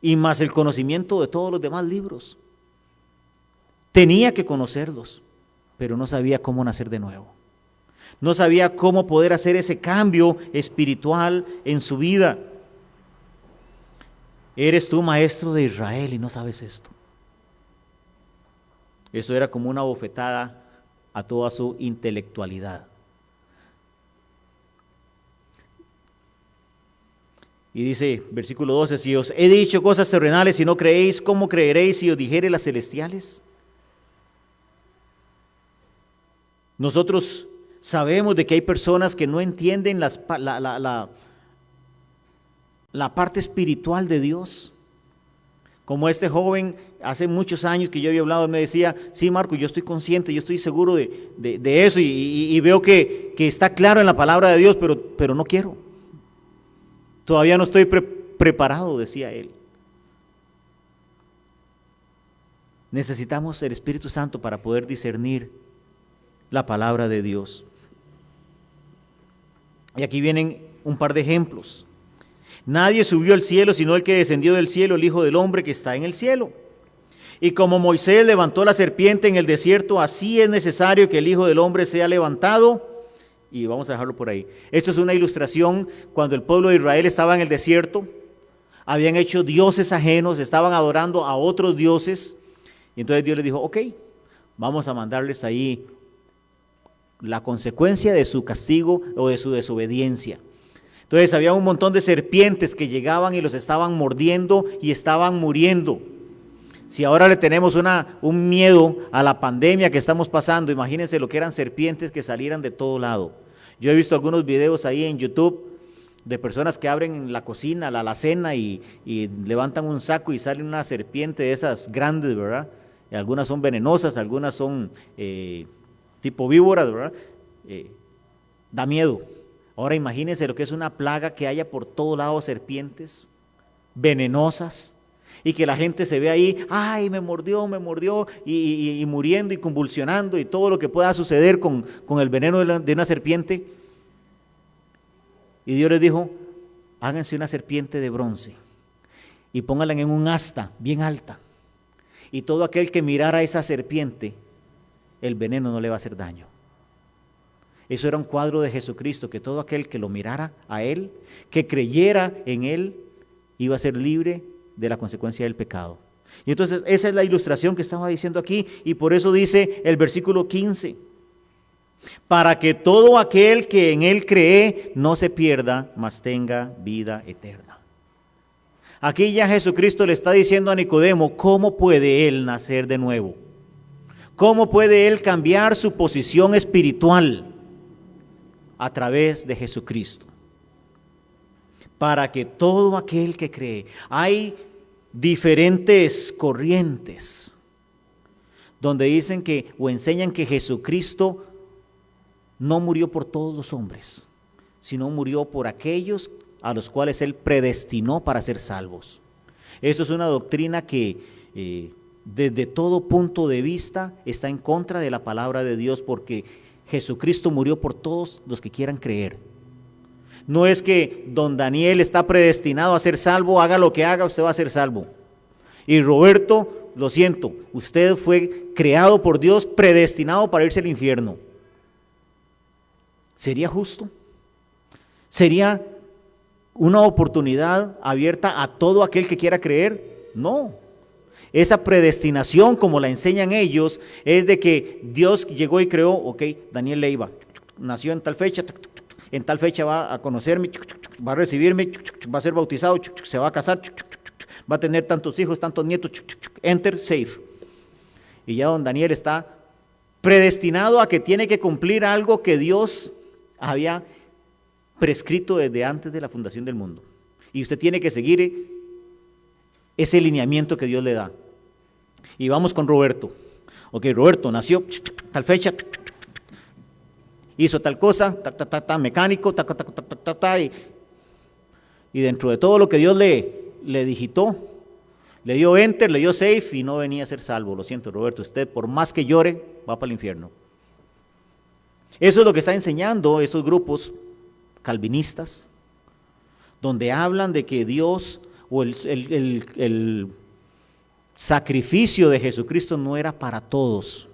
y más el conocimiento de todos los demás libros. Tenía que conocerlos, pero no sabía cómo nacer de nuevo. No sabía cómo poder hacer ese cambio espiritual en su vida. Eres tú maestro de Israel y no sabes esto. Eso era como una bofetada a toda su intelectualidad. Y dice, versículo 12, si os he dicho cosas terrenales y no creéis, ¿cómo creeréis si os dijere las celestiales? Nosotros sabemos de que hay personas que no entienden la parte espiritual de Dios. Como este joven, hace muchos años que yo había hablado, me decía, sí Marco, yo estoy consciente, yo estoy seguro de eso y veo que está claro en la palabra de Dios, pero no quiero. Todavía no estoy preparado, decía él. Necesitamos el Espíritu Santo para poder discernir la palabra de Dios. Y aquí vienen un par de ejemplos. Nadie subió al cielo sino el que descendió del cielo, el Hijo del Hombre que está en el cielo. Y como Moisés levantó la serpiente en el desierto, así es necesario que el Hijo del Hombre sea levantado. Y vamos a dejarlo por ahí. Esto es una ilustración cuando el pueblo de Israel estaba en el desierto, habían hecho dioses ajenos, estaban adorando a otros dioses. Y entonces Dios les dijo, ok, vamos a mandarles ahí la consecuencia de su castigo o de su desobediencia. Entonces había un montón de serpientes que llegaban y los estaban mordiendo y estaban muriendo. Si ahora le tenemos un miedo a la pandemia que estamos pasando, imagínense lo que eran serpientes que salieran de todo lado. Yo he visto algunos videos ahí en YouTube de personas que abren la cocina, la alacena y levantan un saco y sale una serpiente de esas grandes, ¿verdad? algunas son venenosas, algunas son tipo víboras, ¿verdad? Da miedo. Ahora imagínense lo que es una plaga que haya por todos lados serpientes venenosas y que la gente se ve ahí, ay, me mordió, y muriendo y convulsionando y todo lo que pueda suceder con el veneno de una serpiente. Y Dios les dijo, háganse una serpiente de bronce y pónganla en un asta bien alta, y todo aquel que mirara a esa serpiente, el veneno no le va a hacer daño. Eso era un cuadro de Jesucristo, que todo aquel que lo mirara a Él, que creyera en Él, iba a ser libre de la consecuencia del pecado. Y entonces esa es la ilustración que estaba diciendo aquí, y por eso dice el versículo 15, para que todo aquel que en Él cree no se pierda, mas tenga vida eterna. Aquí ya Jesucristo le está diciendo a Nicodemo, ¿cómo puede él nacer de nuevo? ¿Cómo puede él cambiar su posición espiritual? A través de Jesucristo. Para que todo aquel que cree, hay diferentes corrientes donde dicen que o enseñan que Jesucristo no murió por todos los hombres, sino murió por aquellos a los cuales Él predestinó para ser salvos. Eso es una doctrina que desde todo punto de vista está en contra de la palabra de Dios, porque Jesucristo murió por todos los que quieran creer. No es que don Daniel está predestinado a ser salvo, haga lo que haga, usted va a ser salvo. Y Roberto, lo siento, usted fue creado por Dios, predestinado para irse al infierno. ¿Sería justo? ¿Sería una oportunidad abierta a todo aquel que quiera creer? No. Esa predestinación, como la enseñan ellos, es de que Dios llegó y creó, ok, Daniel Leiva, nació en tal fecha va a conocerme, va a recibirme, va a ser bautizado, se va a casar, va a tener tantos hijos, tantos nietos, enter, save. Y ya don Daniel está predestinado a que tiene que cumplir algo que Dios había prescrito desde antes de la fundación del mundo. Y usted tiene que seguir ese lineamiento que Dios le da. Y vamos con Roberto. Ok, Roberto nació tal fecha, hizo tal cosa, mecánico, y dentro de todo lo que Dios le digitó, le dio enter, le dio save y no venía a ser salvo. Lo siento, Roberto, usted por más que llore va para el infierno. Eso es lo que está enseñando estos grupos calvinistas, donde hablan de que Dios o el sacrificio de Jesucristo no era para todos.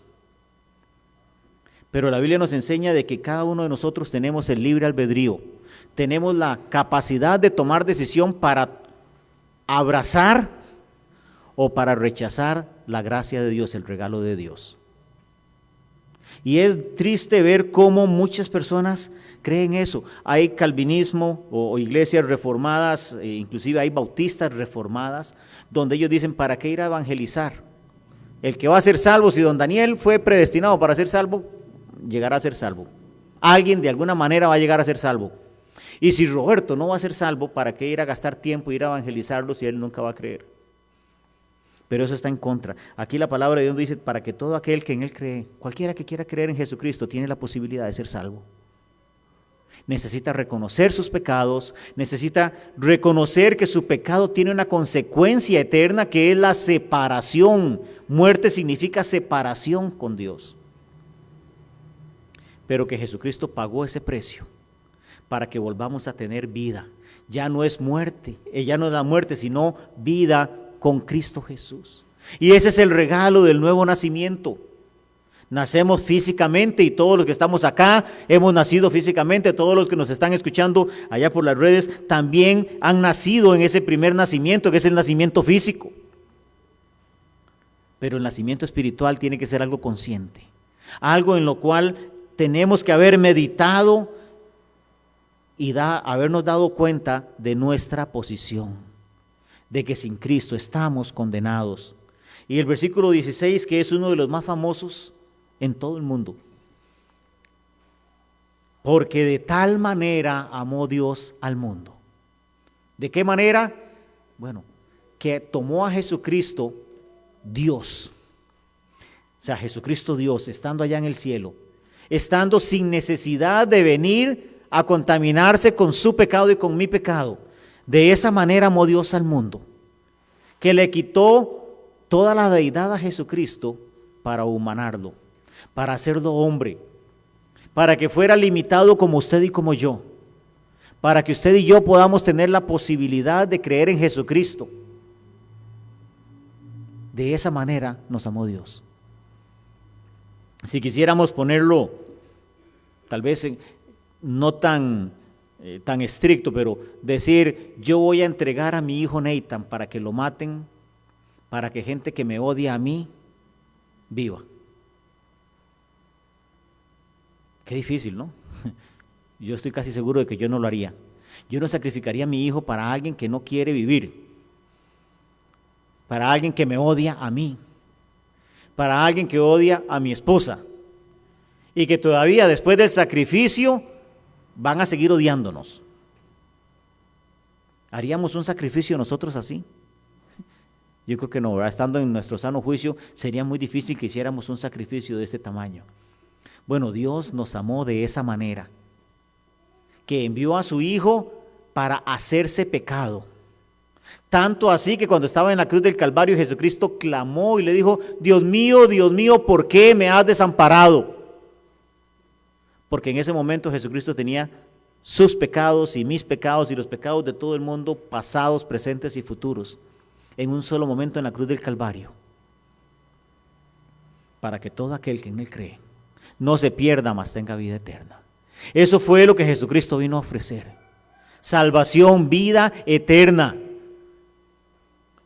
Pero la Biblia nos enseña de que cada uno de nosotros tenemos el libre albedrío, tenemos la capacidad de tomar decisión para abrazar o para rechazar la gracia de Dios, el regalo de Dios. Y es triste ver cómo muchas personas creen eso. Hay calvinismo o iglesias reformadas, inclusive hay bautistas reformadas, donde ellos dicen, ¿para qué ir a evangelizar? El que va a ser salvo, si don Daniel fue predestinado para ser salvo, llegará a ser salvo. Alguien de alguna manera va a llegar a ser salvo. Y si Roberto no va a ser salvo, ¿para qué ir a gastar tiempo, ir a evangelizarlo si él nunca va a creer? Pero eso está en contra. Aquí la palabra de Dios dice, para que todo aquel que en Él cree, cualquiera que quiera creer en Jesucristo, tiene la posibilidad de ser salvo. Necesita reconocer sus pecados, necesita reconocer que su pecado tiene una consecuencia eterna, que es la separación. Muerte significa separación con Dios. Pero que Jesucristo pagó ese precio para que volvamos a tener vida. Ya no es muerte, ya no es la muerte, sino vida con Cristo Jesús. Y ese es el regalo del nuevo nacimiento. Nacemos físicamente y todos los que estamos acá hemos nacido físicamente, todos los que nos están escuchando allá por las redes también han nacido en ese primer nacimiento, que es el nacimiento físico. Pero el nacimiento espiritual tiene que ser algo consciente, algo en lo cual tenemos que haber meditado y habernos dado cuenta de nuestra posición, de que sin Cristo estamos condenados. Y el versículo 16, que es uno de los más famosos en todo el mundo. Porque de tal manera amó Dios al mundo. ¿De qué manera? Bueno, que tomó a Jesucristo, Dios, O sea, Jesucristo Dios, estando allá en el cielo, estando sin necesidad de venir a contaminarse con su pecado y con mi pecado. De esa manera amó Dios al mundo, que le quitó toda la deidad a Jesucristo para humanarlo, para hacerlo hombre, para que fuera limitado como usted y como yo, para que usted y yo podamos tener la posibilidad de creer en Jesucristo. De esa manera nos amó Dios. Si quisiéramos ponerlo, tal vez no tan estricto, pero decir, yo voy a entregar a mi hijo Nathan para que lo maten, para que gente que me odia a mí viva. Qué difícil, ¿no? Yo estoy casi seguro de que yo no lo haría. Yo no sacrificaría a mi hijo para alguien que no quiere vivir, para alguien que me odia a mí, para alguien que odia a mi esposa y que todavía después del sacrificio van a seguir odiándonos. ¿Haríamos un sacrificio nosotros así? Yo creo que no, ¿verdad? Estando en nuestro sano juicio, sería muy difícil que hiciéramos un sacrificio de este tamaño. Bueno, Dios nos amó de esa manera, que envió a su Hijo para hacerse pecado. Tanto así que cuando estaba en la cruz del Calvario, Jesucristo clamó y le dijo, Dios mío, ¿por qué me has desamparado? Porque en ese momento Jesucristo tenía sus pecados y mis pecados y los pecados de todo el mundo, pasados, presentes y futuros, en un solo momento en la cruz del Calvario, para que todo aquel que en Él cree no se pierda, mas tenga vida eterna. Eso fue lo que Jesucristo vino a ofrecer. Salvación, vida eterna.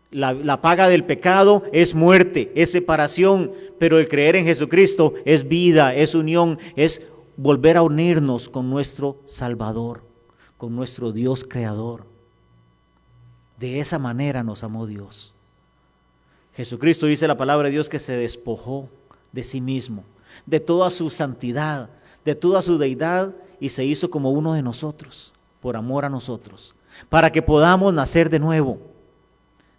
La paga del pecado es muerte, es separación, pero el creer en Jesucristo es vida, es unión, es volver a unirnos con nuestro Salvador, con nuestro Dios creador. De esa manera nos amó Dios. Jesucristo, dice la palabra de Dios, que se despojó de sí mismo, de toda su santidad, de toda su deidad, y se hizo como uno de nosotros, por amor a nosotros, para que podamos nacer de nuevo.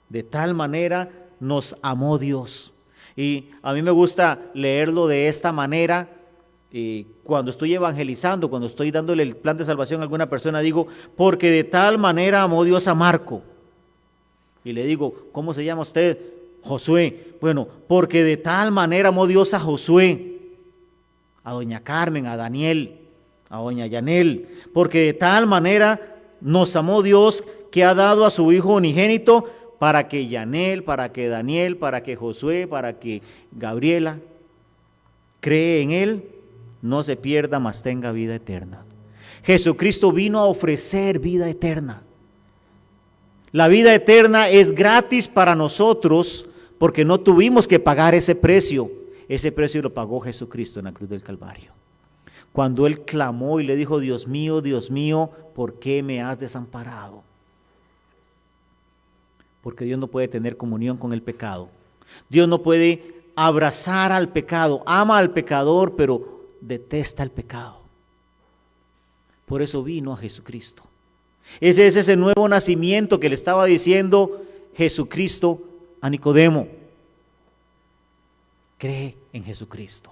De tal manera nos amó Dios. Y a mí me gusta leerlo de esta manera. Cuando estoy evangelizando, cuando estoy dándole el plan de salvación a alguna persona, digo, porque de tal manera amó Dios a Marco. Y le digo, ¿cómo se llama usted? Josué. Bueno, porque de tal manera amó Dios a Josué, a doña Carmen, a Daniel, a doña Yanel. Porque de tal manera nos amó Dios que ha dado a su Hijo unigénito, para que Yanel, para que Daniel, para que Josué, para que Gabriela cree en Él, no se pierda, mas tenga vida eterna. Jesucristo vino a ofrecer vida eterna. La vida eterna es gratis para nosotros porque no tuvimos que pagar ese precio. Ese precio lo pagó Jesucristo en la cruz del Calvario. Cuando Él clamó y le dijo, Dios mío, ¿por qué me has desamparado? Porque Dios no puede tener comunión con el pecado. Dios no puede abrazar al pecado. Ama al pecador, pero detesta el pecado. Por eso vino a Jesucristo. Ese es ese nuevo nacimiento que le estaba diciendo Jesucristo a Nicodemo. Cree en Jesucristo.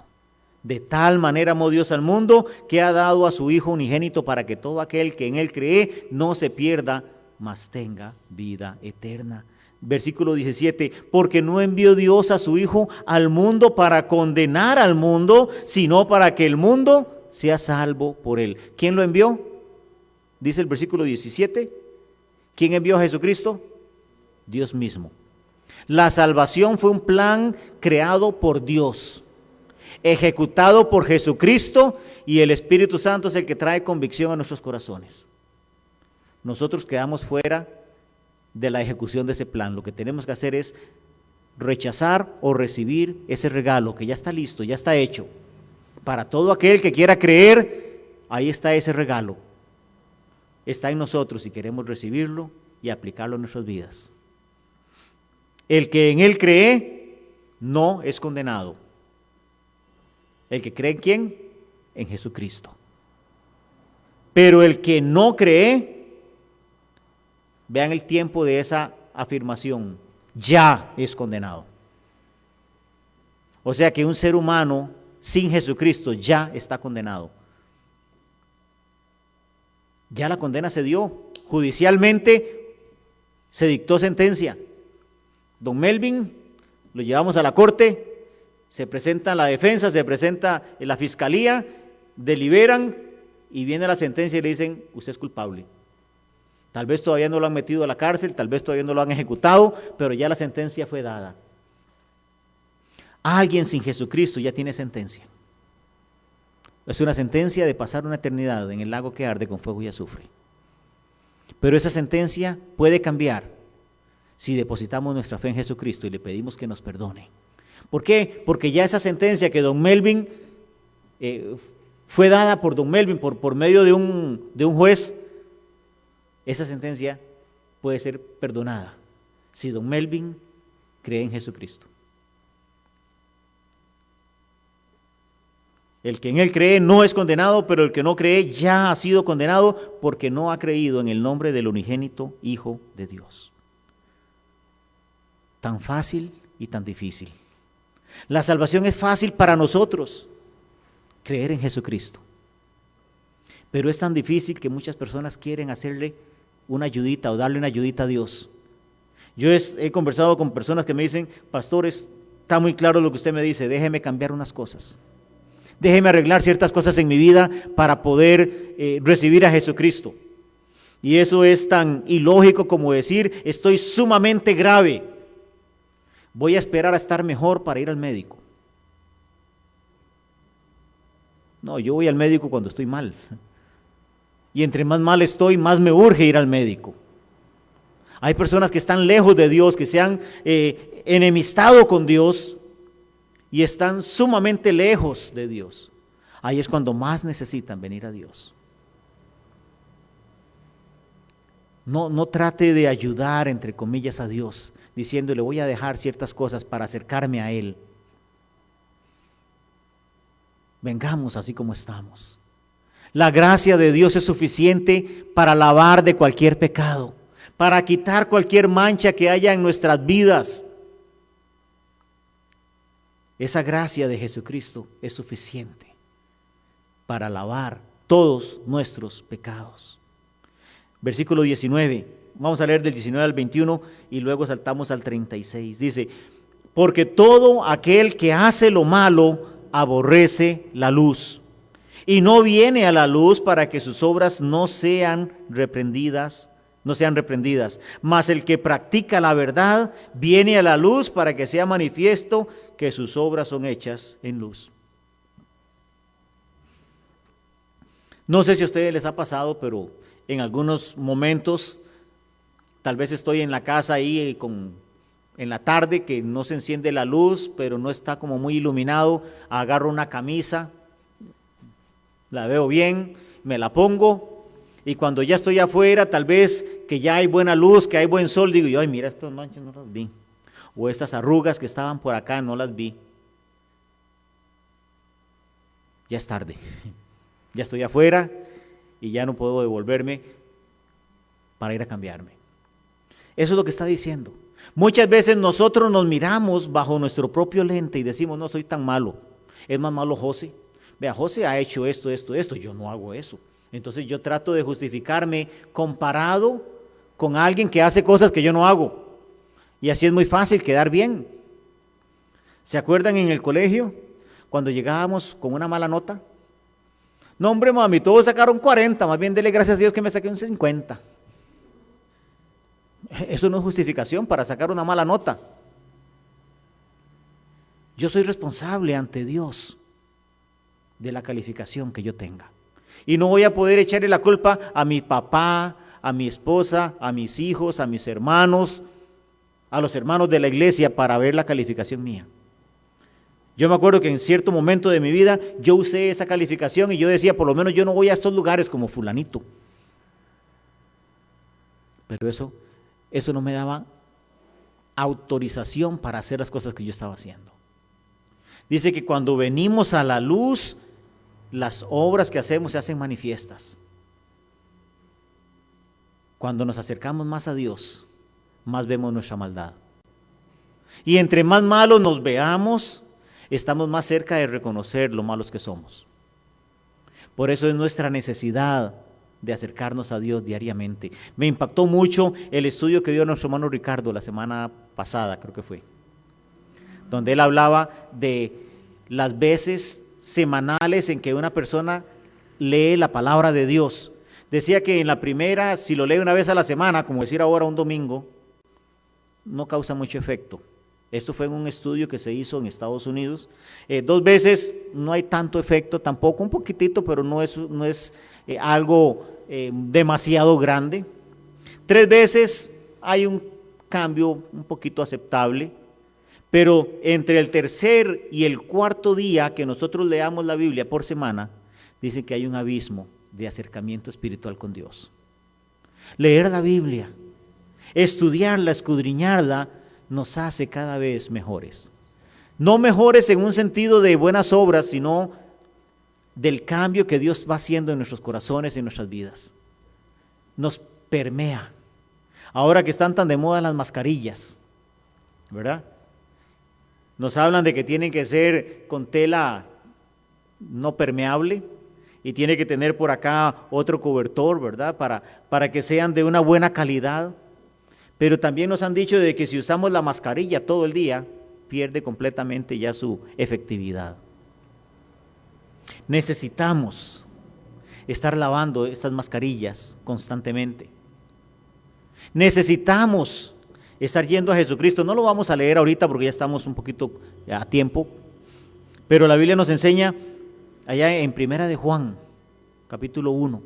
De tal manera amó Dios al mundo que ha dado a su Hijo unigénito para que todo aquel que en Él cree no se pierda, mas tenga vida eterna. Versículo 17, porque no envió Dios a su Hijo al mundo para condenar al mundo, sino para que el mundo sea salvo por Él. ¿Quién lo envió? Dice el versículo 17. ¿Quién envió a Jesucristo? Dios mismo. La salvación fue un plan creado por Dios, ejecutado por Jesucristo, y el Espíritu Santo es el que trae convicción a nuestros corazones. Nosotros quedamos fuera de la ejecución de ese plan. Lo que tenemos que hacer es rechazar o recibir ese regalo que ya está listo, ya está hecho. Para todo aquel que quiera creer, ahí está ese regalo. Está en nosotros si queremos recibirlo y aplicarlo en nuestras vidas. El que en Él cree no es condenado. ¿El que cree en quién? En Jesucristo. Pero el que no cree, vean el tiempo de esa afirmación, ya es condenado. O sea que un ser humano sin Jesucristo ya está condenado. Ya la condena se dio. Judicialmente se dictó sentencia. Don Melvin lo llevamos a la corte, se presenta la defensa, se presenta en la fiscalía, deliberan y viene la sentencia y le dicen, usted es culpable. Tal vez todavía no lo han metido a la cárcel, tal vez todavía no lo han ejecutado, pero ya la sentencia fue dada. Alguien sin Jesucristo ya tiene sentencia. Es una sentencia de pasar una eternidad en el lago que arde con fuego y azufre. Pero esa sentencia puede cambiar si depositamos nuestra fe en Jesucristo y le pedimos que nos perdone. ¿Por qué? Porque ya esa sentencia que don Melvin fue dada por don Melvin por medio de un juez, esa sentencia puede ser perdonada si don Melvin cree en Jesucristo. El que en él cree no es condenado, pero el que no cree ya ha sido condenado porque no ha creído en el nombre del unigénito Hijo de Dios. Tan fácil y tan difícil. La salvación es fácil para nosotros, creer en Jesucristo. Pero es tan difícil que muchas personas quieren hacerle una ayudita o darle una ayudita a Dios. Yo he conversado con personas que me dicen, pastor, está muy claro lo que usted me dice, déjeme cambiar unas cosas. Déjeme arreglar ciertas cosas en mi vida para poder recibir a Jesucristo. Y eso es tan ilógico como decir, estoy sumamente grave. Voy a esperar a estar mejor para ir al médico. No, yo voy al médico cuando estoy mal. Y entre más mal estoy, más me urge ir al médico. Hay personas que están lejos de Dios, que se han enemistado con Dios y están sumamente lejos de Dios. Ahí es cuando más necesitan venir a Dios. No trate de ayudar, entre comillas, a Dios, diciéndole voy a dejar ciertas cosas para acercarme a Él. Vengamos así como estamos. La gracia de Dios es suficiente para lavar de cualquier pecado, para quitar cualquier mancha que haya en nuestras vidas. Esa gracia de Jesucristo es suficiente para lavar todos nuestros pecados. Versículo 19, vamos a leer del 19 al 21 y luego saltamos al 36. Dice, porque todo aquel que hace lo malo aborrece la luz y no viene a la luz para que sus obras no sean reprendidas, mas el que practica la verdad viene a la luz para que sea manifiesto que sus obras son hechas en luz. No sé si a ustedes les ha pasado, pero en algunos momentos, tal vez estoy en la casa ahí en la tarde que no se enciende la luz, pero no está como muy iluminado, agarro una camisa, la veo bien, me la pongo y cuando ya estoy afuera, tal vez que ya hay buena luz, que hay buen sol, digo yo, ay mira estas manchas no las vi, o estas arrugas que estaban por acá no las vi. Ya es tarde, ya estoy afuera y ya no puedo devolverme para ir a cambiarme. Eso es lo que está diciendo. Muchas veces nosotros nos miramos bajo nuestro propio lente y decimos, no soy tan malo, es más malo José. Vea, José ha hecho esto, yo no hago eso. Entonces yo trato de justificarme comparado con alguien que hace cosas que yo no hago. Y así es muy fácil quedar bien. ¿Se acuerdan en el colegio cuando llegábamos con una mala nota? No, hombre, mami, todos sacaron 40, más bien dele gracias a Dios que me saqué un 50. Eso no es justificación para sacar una mala nota. Yo soy responsable ante Dios de la calificación que yo tenga. Y no voy a poder echarle la culpa a mi papá, a mi esposa, a mis hijos, a mis hermanos, a los hermanos de la iglesia para ver la calificación mía. Yo me acuerdo que en cierto momento de mi vida yo usé esa calificación y yo decía, por lo menos yo no voy a estos lugares como fulanito. Pero eso no me daba autorización para hacer las cosas que yo estaba haciendo. Dice que cuando venimos a la luz, las obras que hacemos se hacen manifiestas. Cuando nos acercamos más a Dios, más vemos nuestra maldad. Y entre más malos nos veamos, estamos más cerca de reconocer lo malos que somos. Por eso es nuestra necesidad de acercarnos a Dios diariamente. Me impactó mucho el estudio que dio nuestro hermano Ricardo la semana pasada, creo que fue, donde él hablaba de las veces semanales en que una persona lee la palabra de Dios. Decía que en la primera, si lo lee una vez a la semana, como decir ahora un domingo, no causa mucho efecto. Esto fue en un estudio que se hizo en Estados Unidos. 2 veces no hay tanto efecto, tampoco un poquitito, pero no es algo demasiado grande. 3 veces hay un cambio un poquito aceptable, pero entre el tercer y el cuarto día que nosotros leamos la Biblia por semana, dicen que hay un abismo de acercamiento espiritual con Dios. Leer la Biblia, estudiarla, escudriñarla, nos hace cada vez mejores. No mejores en un sentido de buenas obras, sino del cambio que Dios va haciendo en nuestros corazones y en nuestras vidas. Nos permea. Ahora que están tan de moda las mascarillas, ¿verdad? Nos hablan de que tienen que ser con tela no permeable y tiene que tener por acá otro cobertor, ¿verdad? Para que sean de una buena calidad. Pero también nos han dicho de que si usamos la mascarilla todo el día, pierde completamente ya su efectividad. Necesitamos estar lavando estas mascarillas constantemente. Necesitamos estar yendo a Jesucristo. No lo vamos a leer ahorita porque ya estamos un poquito a tiempo, pero la Biblia nos enseña allá en Primera de Juan, capítulo 1,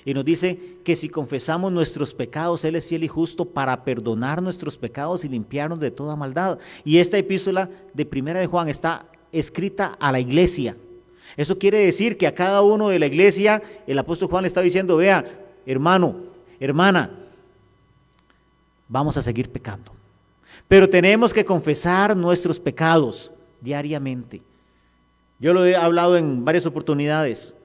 y nos dice que si confesamos nuestros pecados, Él es fiel y justo para perdonar nuestros pecados y limpiarnos de toda maldad. Y esta epístola de Primera de Juan está escrita a la iglesia. Eso quiere decir que a cada uno de la iglesia el apóstol Juan le está diciendo: vea, hermano, hermana, vamos a seguir pecando, pero tenemos que confesar nuestros pecados diariamente. Yo lo he hablado en varias oportunidades.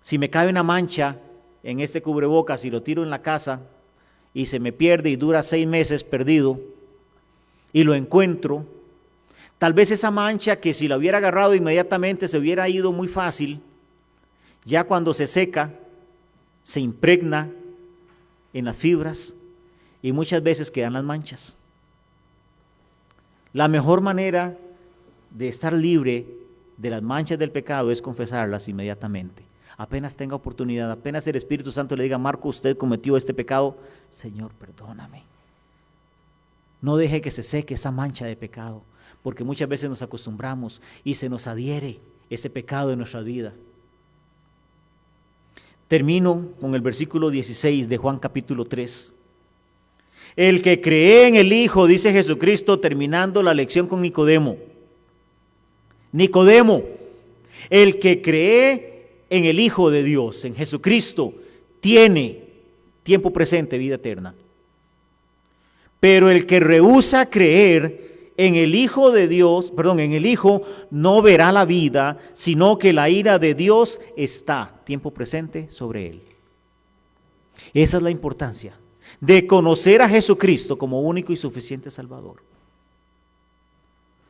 Si me cae una mancha en este cubrebocas y lo tiro en la casa y se me pierde y dura 6 meses perdido y lo encuentro, tal vez esa mancha que si la hubiera agarrado inmediatamente se hubiera ido muy fácil, ya cuando se seca, se impregna en las fibras y muchas veces quedan las manchas. La mejor manera de estar libre de las manchas del pecado es confesarlas inmediatamente. Apenas tenga oportunidad, apenas el Espíritu Santo le diga: Marco, usted cometió este pecado, Señor, perdóname. No deje que se seque esa mancha de pecado, porque muchas veces nos acostumbramos y se nos adhiere ese pecado en nuestra vida. Termino con el versículo 16 de Juan capítulo 3. El que cree en el Hijo, dice Jesucristo, terminando la lección con Nicodemo. Nicodemo, el que cree en el Hijo de Dios, en Jesucristo, tiene tiempo presente, vida eterna. Pero el que rehúsa creer en el Hijo de Dios, en el Hijo, no verá la vida, sino que la ira de Dios está, tiempo presente, sobre él. Esa es la importancia de conocer a Jesucristo como único y suficiente Salvador.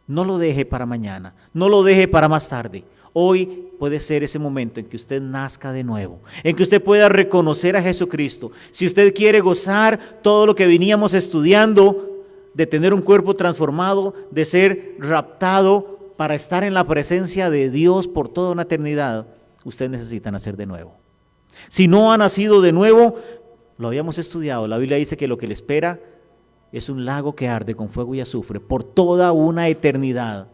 No lo deje para mañana, no lo deje para más tarde. Hoy puede ser ese momento en que usted nazca de nuevo, en que usted pueda reconocer a Jesucristo. Si usted quiere gozar todo lo que veníamos estudiando, de tener un cuerpo transformado, de ser raptado para estar en la presencia de Dios por toda una eternidad, usted necesita nacer de nuevo. Si no ha nacido de nuevo, lo habíamos estudiado, la Biblia dice que lo que le espera es un lago que arde con fuego y azufre por toda una eternidad.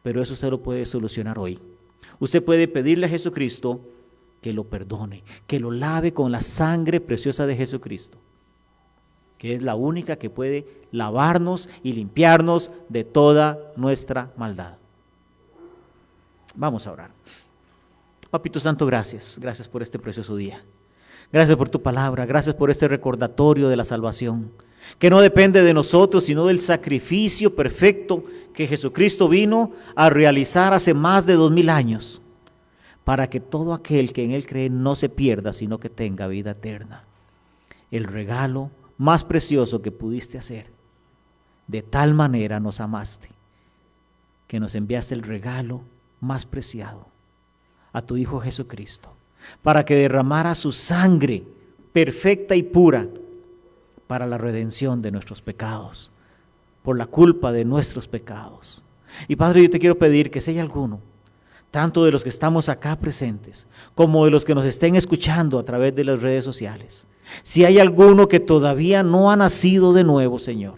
Pero eso usted lo puede solucionar hoy. Usted puede pedirle a Jesucristo que lo perdone, que lo lave con la sangre preciosa de Jesucristo, que es la única que puede lavarnos y limpiarnos de toda nuestra maldad. Vamos a orar. Papito Santo, gracias por este precioso día. Gracias por tu palabra, gracias por este recordatorio de la salvación, que no depende de nosotros, sino del sacrificio perfecto que Jesucristo vino a realizar hace más de 2000 años, para que todo aquel que en Él cree no se pierda, sino que tenga vida eterna. El regalo más precioso que pudiste hacer. De tal manera nos amaste, que nos enviaste el regalo más preciado, a tu Hijo Jesucristo, para que derramara su sangre perfecta y pura para la redención de nuestros pecados, por la culpa de nuestros pecados. Y Padre, yo te quiero pedir que si hay alguno, tanto de los que estamos acá presentes, como de los que nos estén escuchando a través de las redes sociales, si hay alguno que todavía no ha nacido de nuevo, Señor,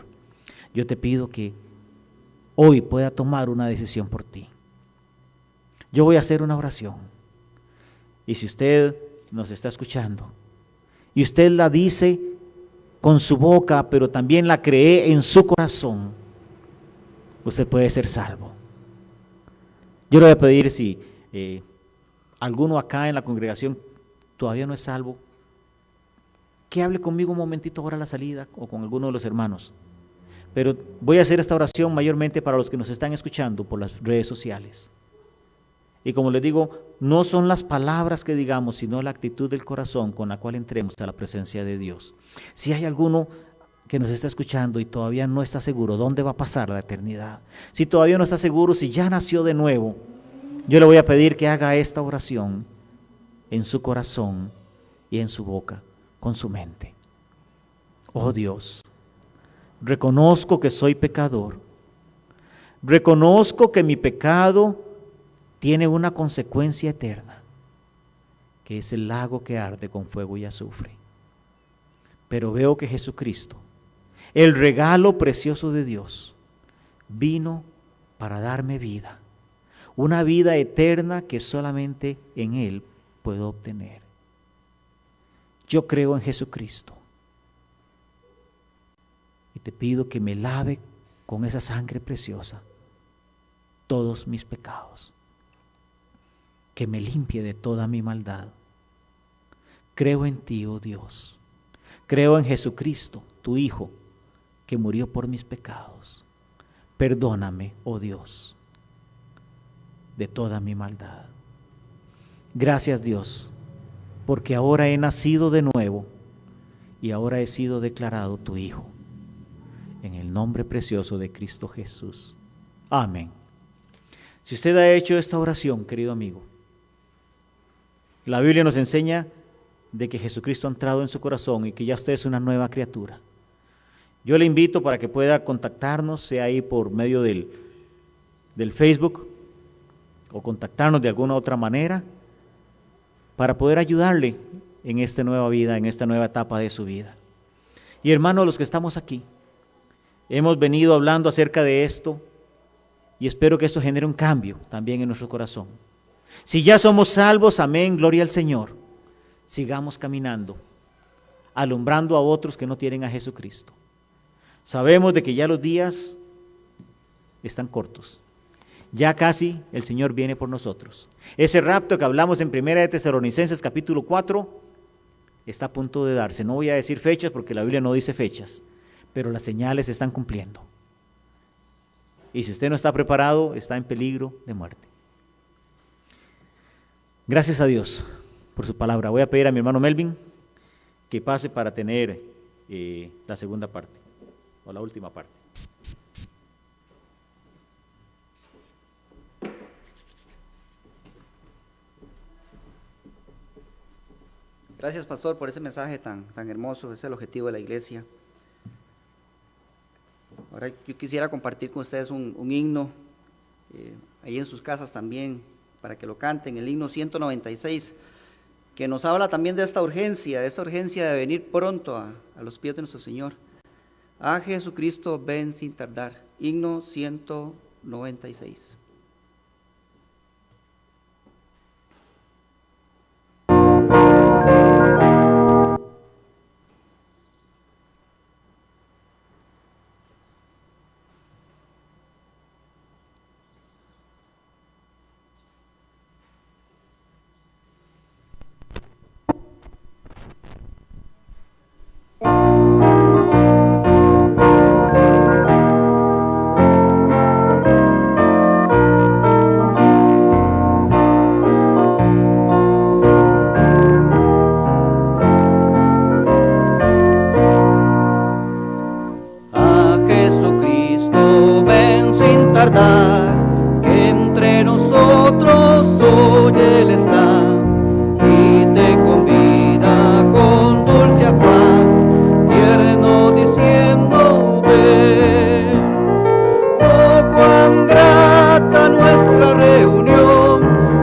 yo te pido que hoy pueda tomar una decisión por ti. Yo voy a hacer una oración, y si usted nos está escuchando, y usted la dice con su boca, pero también la cree en su corazón, usted puede ser salvo. Yo le voy a pedir si alguno acá en la congregación todavía no es salvo, que hable conmigo un momentito ahora a la salida o con alguno de los hermanos. Pero voy a hacer esta oración mayormente para los que nos están escuchando por las redes sociales. Y como les digo, no son las palabras que digamos, sino la actitud del corazón con la cual entremos a la presencia de Dios. Si hay alguno que nos está escuchando y todavía no está seguro dónde va a pasar la eternidad, si todavía no está seguro si ya nació de nuevo, yo le voy a pedir que haga esta oración en su corazón y en su boca, con su mente. Oh Dios, reconozco que soy pecador, reconozco que mi pecado tiene una consecuencia eterna, que es el lago que arde con fuego y azufre. Pero veo que Jesucristo, el regalo precioso de Dios, vino para darme vida, una vida eterna que solamente en Él puedo obtener. Yo creo en Jesucristo y te pido que me lave con esa sangre preciosa todos mis pecados, que me limpie de toda mi maldad. Creo en ti, oh Dios, creo en Jesucristo, tu Hijo, que murió por mis pecados. Perdóname, oh Dios, de toda mi maldad. Gracias, Dios, porque ahora he nacido de nuevo y ahora he sido declarado tu Hijo. En el nombre precioso de Cristo Jesús. Amén. Si usted ha hecho esta oración, querido amigo, la Biblia nos enseña de que Jesucristo ha entrado en su corazón y que ya usted es una nueva criatura. Yo le invito para que pueda contactarnos, sea ahí por medio del Facebook o contactarnos de alguna otra manera para poder ayudarle en esta nueva vida, en esta nueva etapa de su vida. Y hermanos, los que estamos aquí, hemos venido hablando acerca de esto y espero que esto genere un cambio también en nuestro corazón. Si ya somos salvos, amén, gloria al Señor, sigamos caminando, alumbrando a otros que no tienen a Jesucristo. Sabemos de que ya los días están cortos. Ya casi el Señor viene por nosotros. Ese rapto que hablamos en 1 de Tesalonicenses capítulo 4 está a punto de darse. No voy a decir fechas porque la Biblia no dice fechas, pero las señales se están cumpliendo. Y si usted no está preparado, está en peligro de muerte. Gracias a Dios por su palabra. Voy a pedir a mi hermano Melvin que pase para tener la segunda parte o la última parte. Gracias, pastor, por ese mensaje tan hermoso. Es el objetivo de la iglesia. Ahora yo quisiera compartir con ustedes un himno, ahí en sus casas también, para que lo canten, el himno 196, que nos habla también de esta urgencia de venir pronto a los pies de nuestro Señor. A Jesucristo ven sin tardar, himno 196. entre nosotros hoy Él está y te convida con dulce afán, tierno diciendo ven. Oh, cuán grata nuestra reunión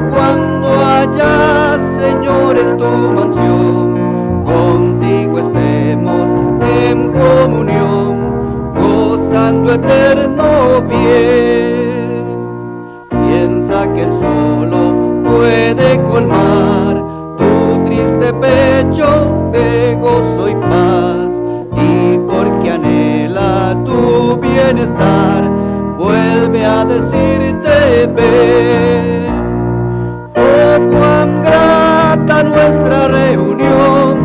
cuando haya, Señor, en tu mansión, contigo estemos en comunión, gozando eterno bien. Piensa que Él solo puede colmar tu triste pecho de gozo y paz, y porque anhela tu bienestar, vuelve a decirte ven. Oh, cuán grata nuestra reunión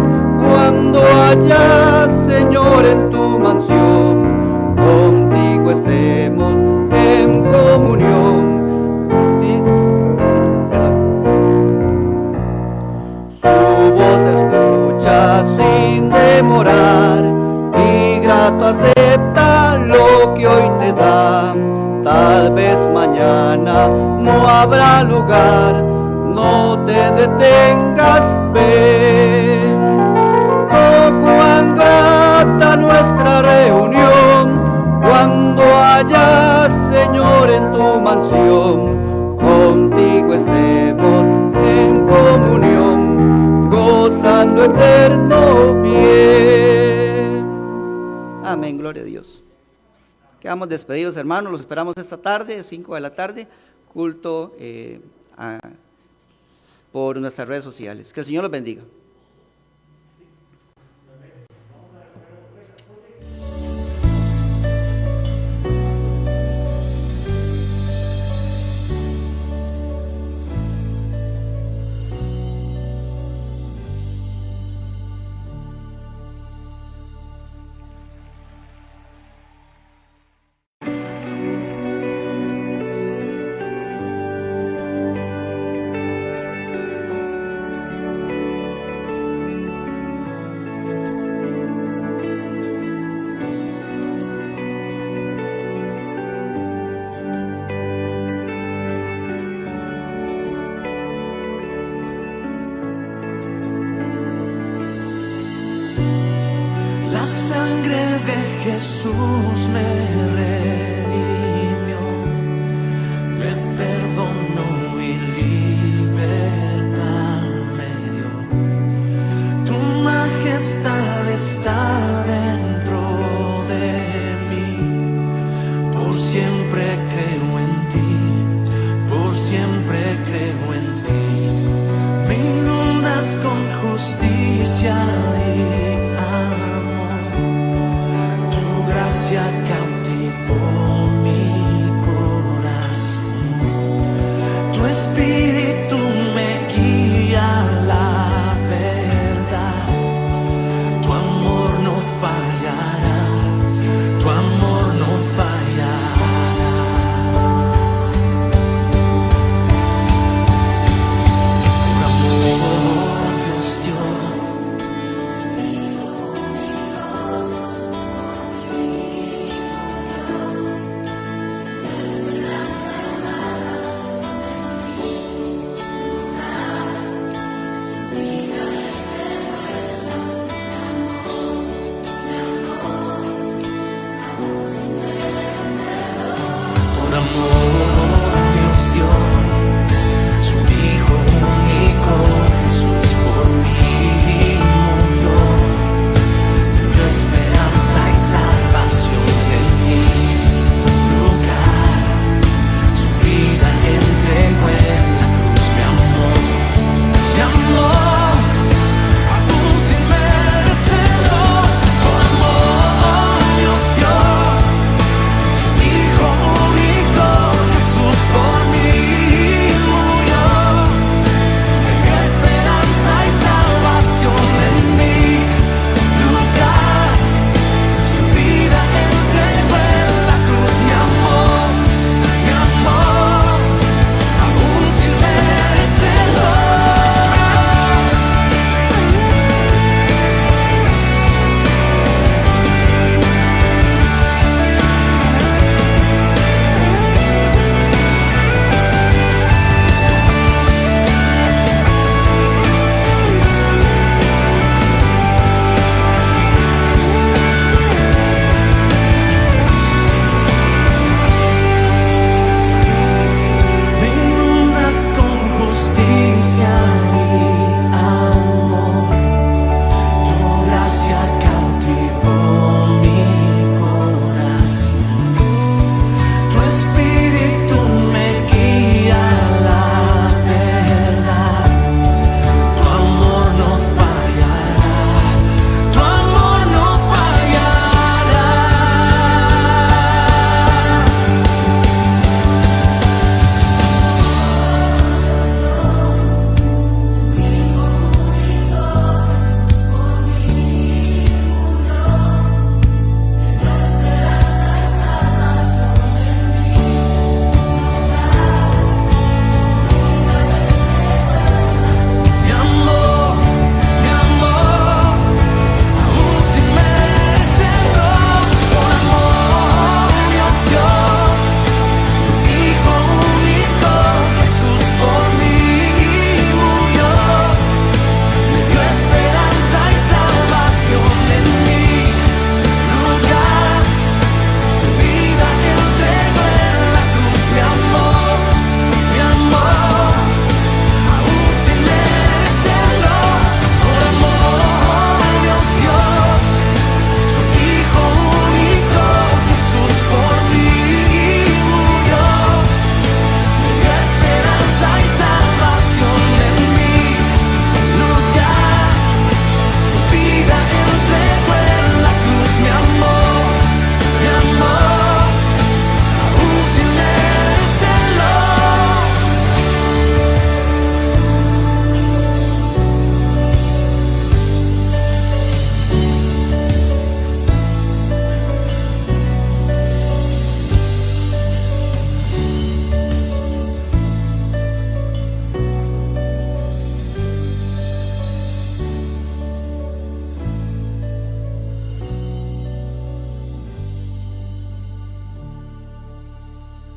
cuando haya, Señor, en tu mansión, contigo estemos en comunión. Su voz escucha sin demorar y grato acepta lo que hoy te da. Tal vez mañana no habrá lugar, no te detengas, ven. Oh, cuán grata nuestra reunión cuando haya, Señor, en tu mansión, contigo estemos en comunión, gozando eterno bien. Amén, gloria a Dios. Quedamos despedidos, hermanos, los esperamos esta tarde, 5 de la tarde, culto por nuestras redes sociales. Que el Señor los bendiga. La sangre de Jesús me redimió, me perdonó y libertad me dio. Tu majestad está dentro de mí, por siempre creo en ti, por siempre creo en ti. Me inundas con justicia y gracia cautivó mi corazón. Tu espíritu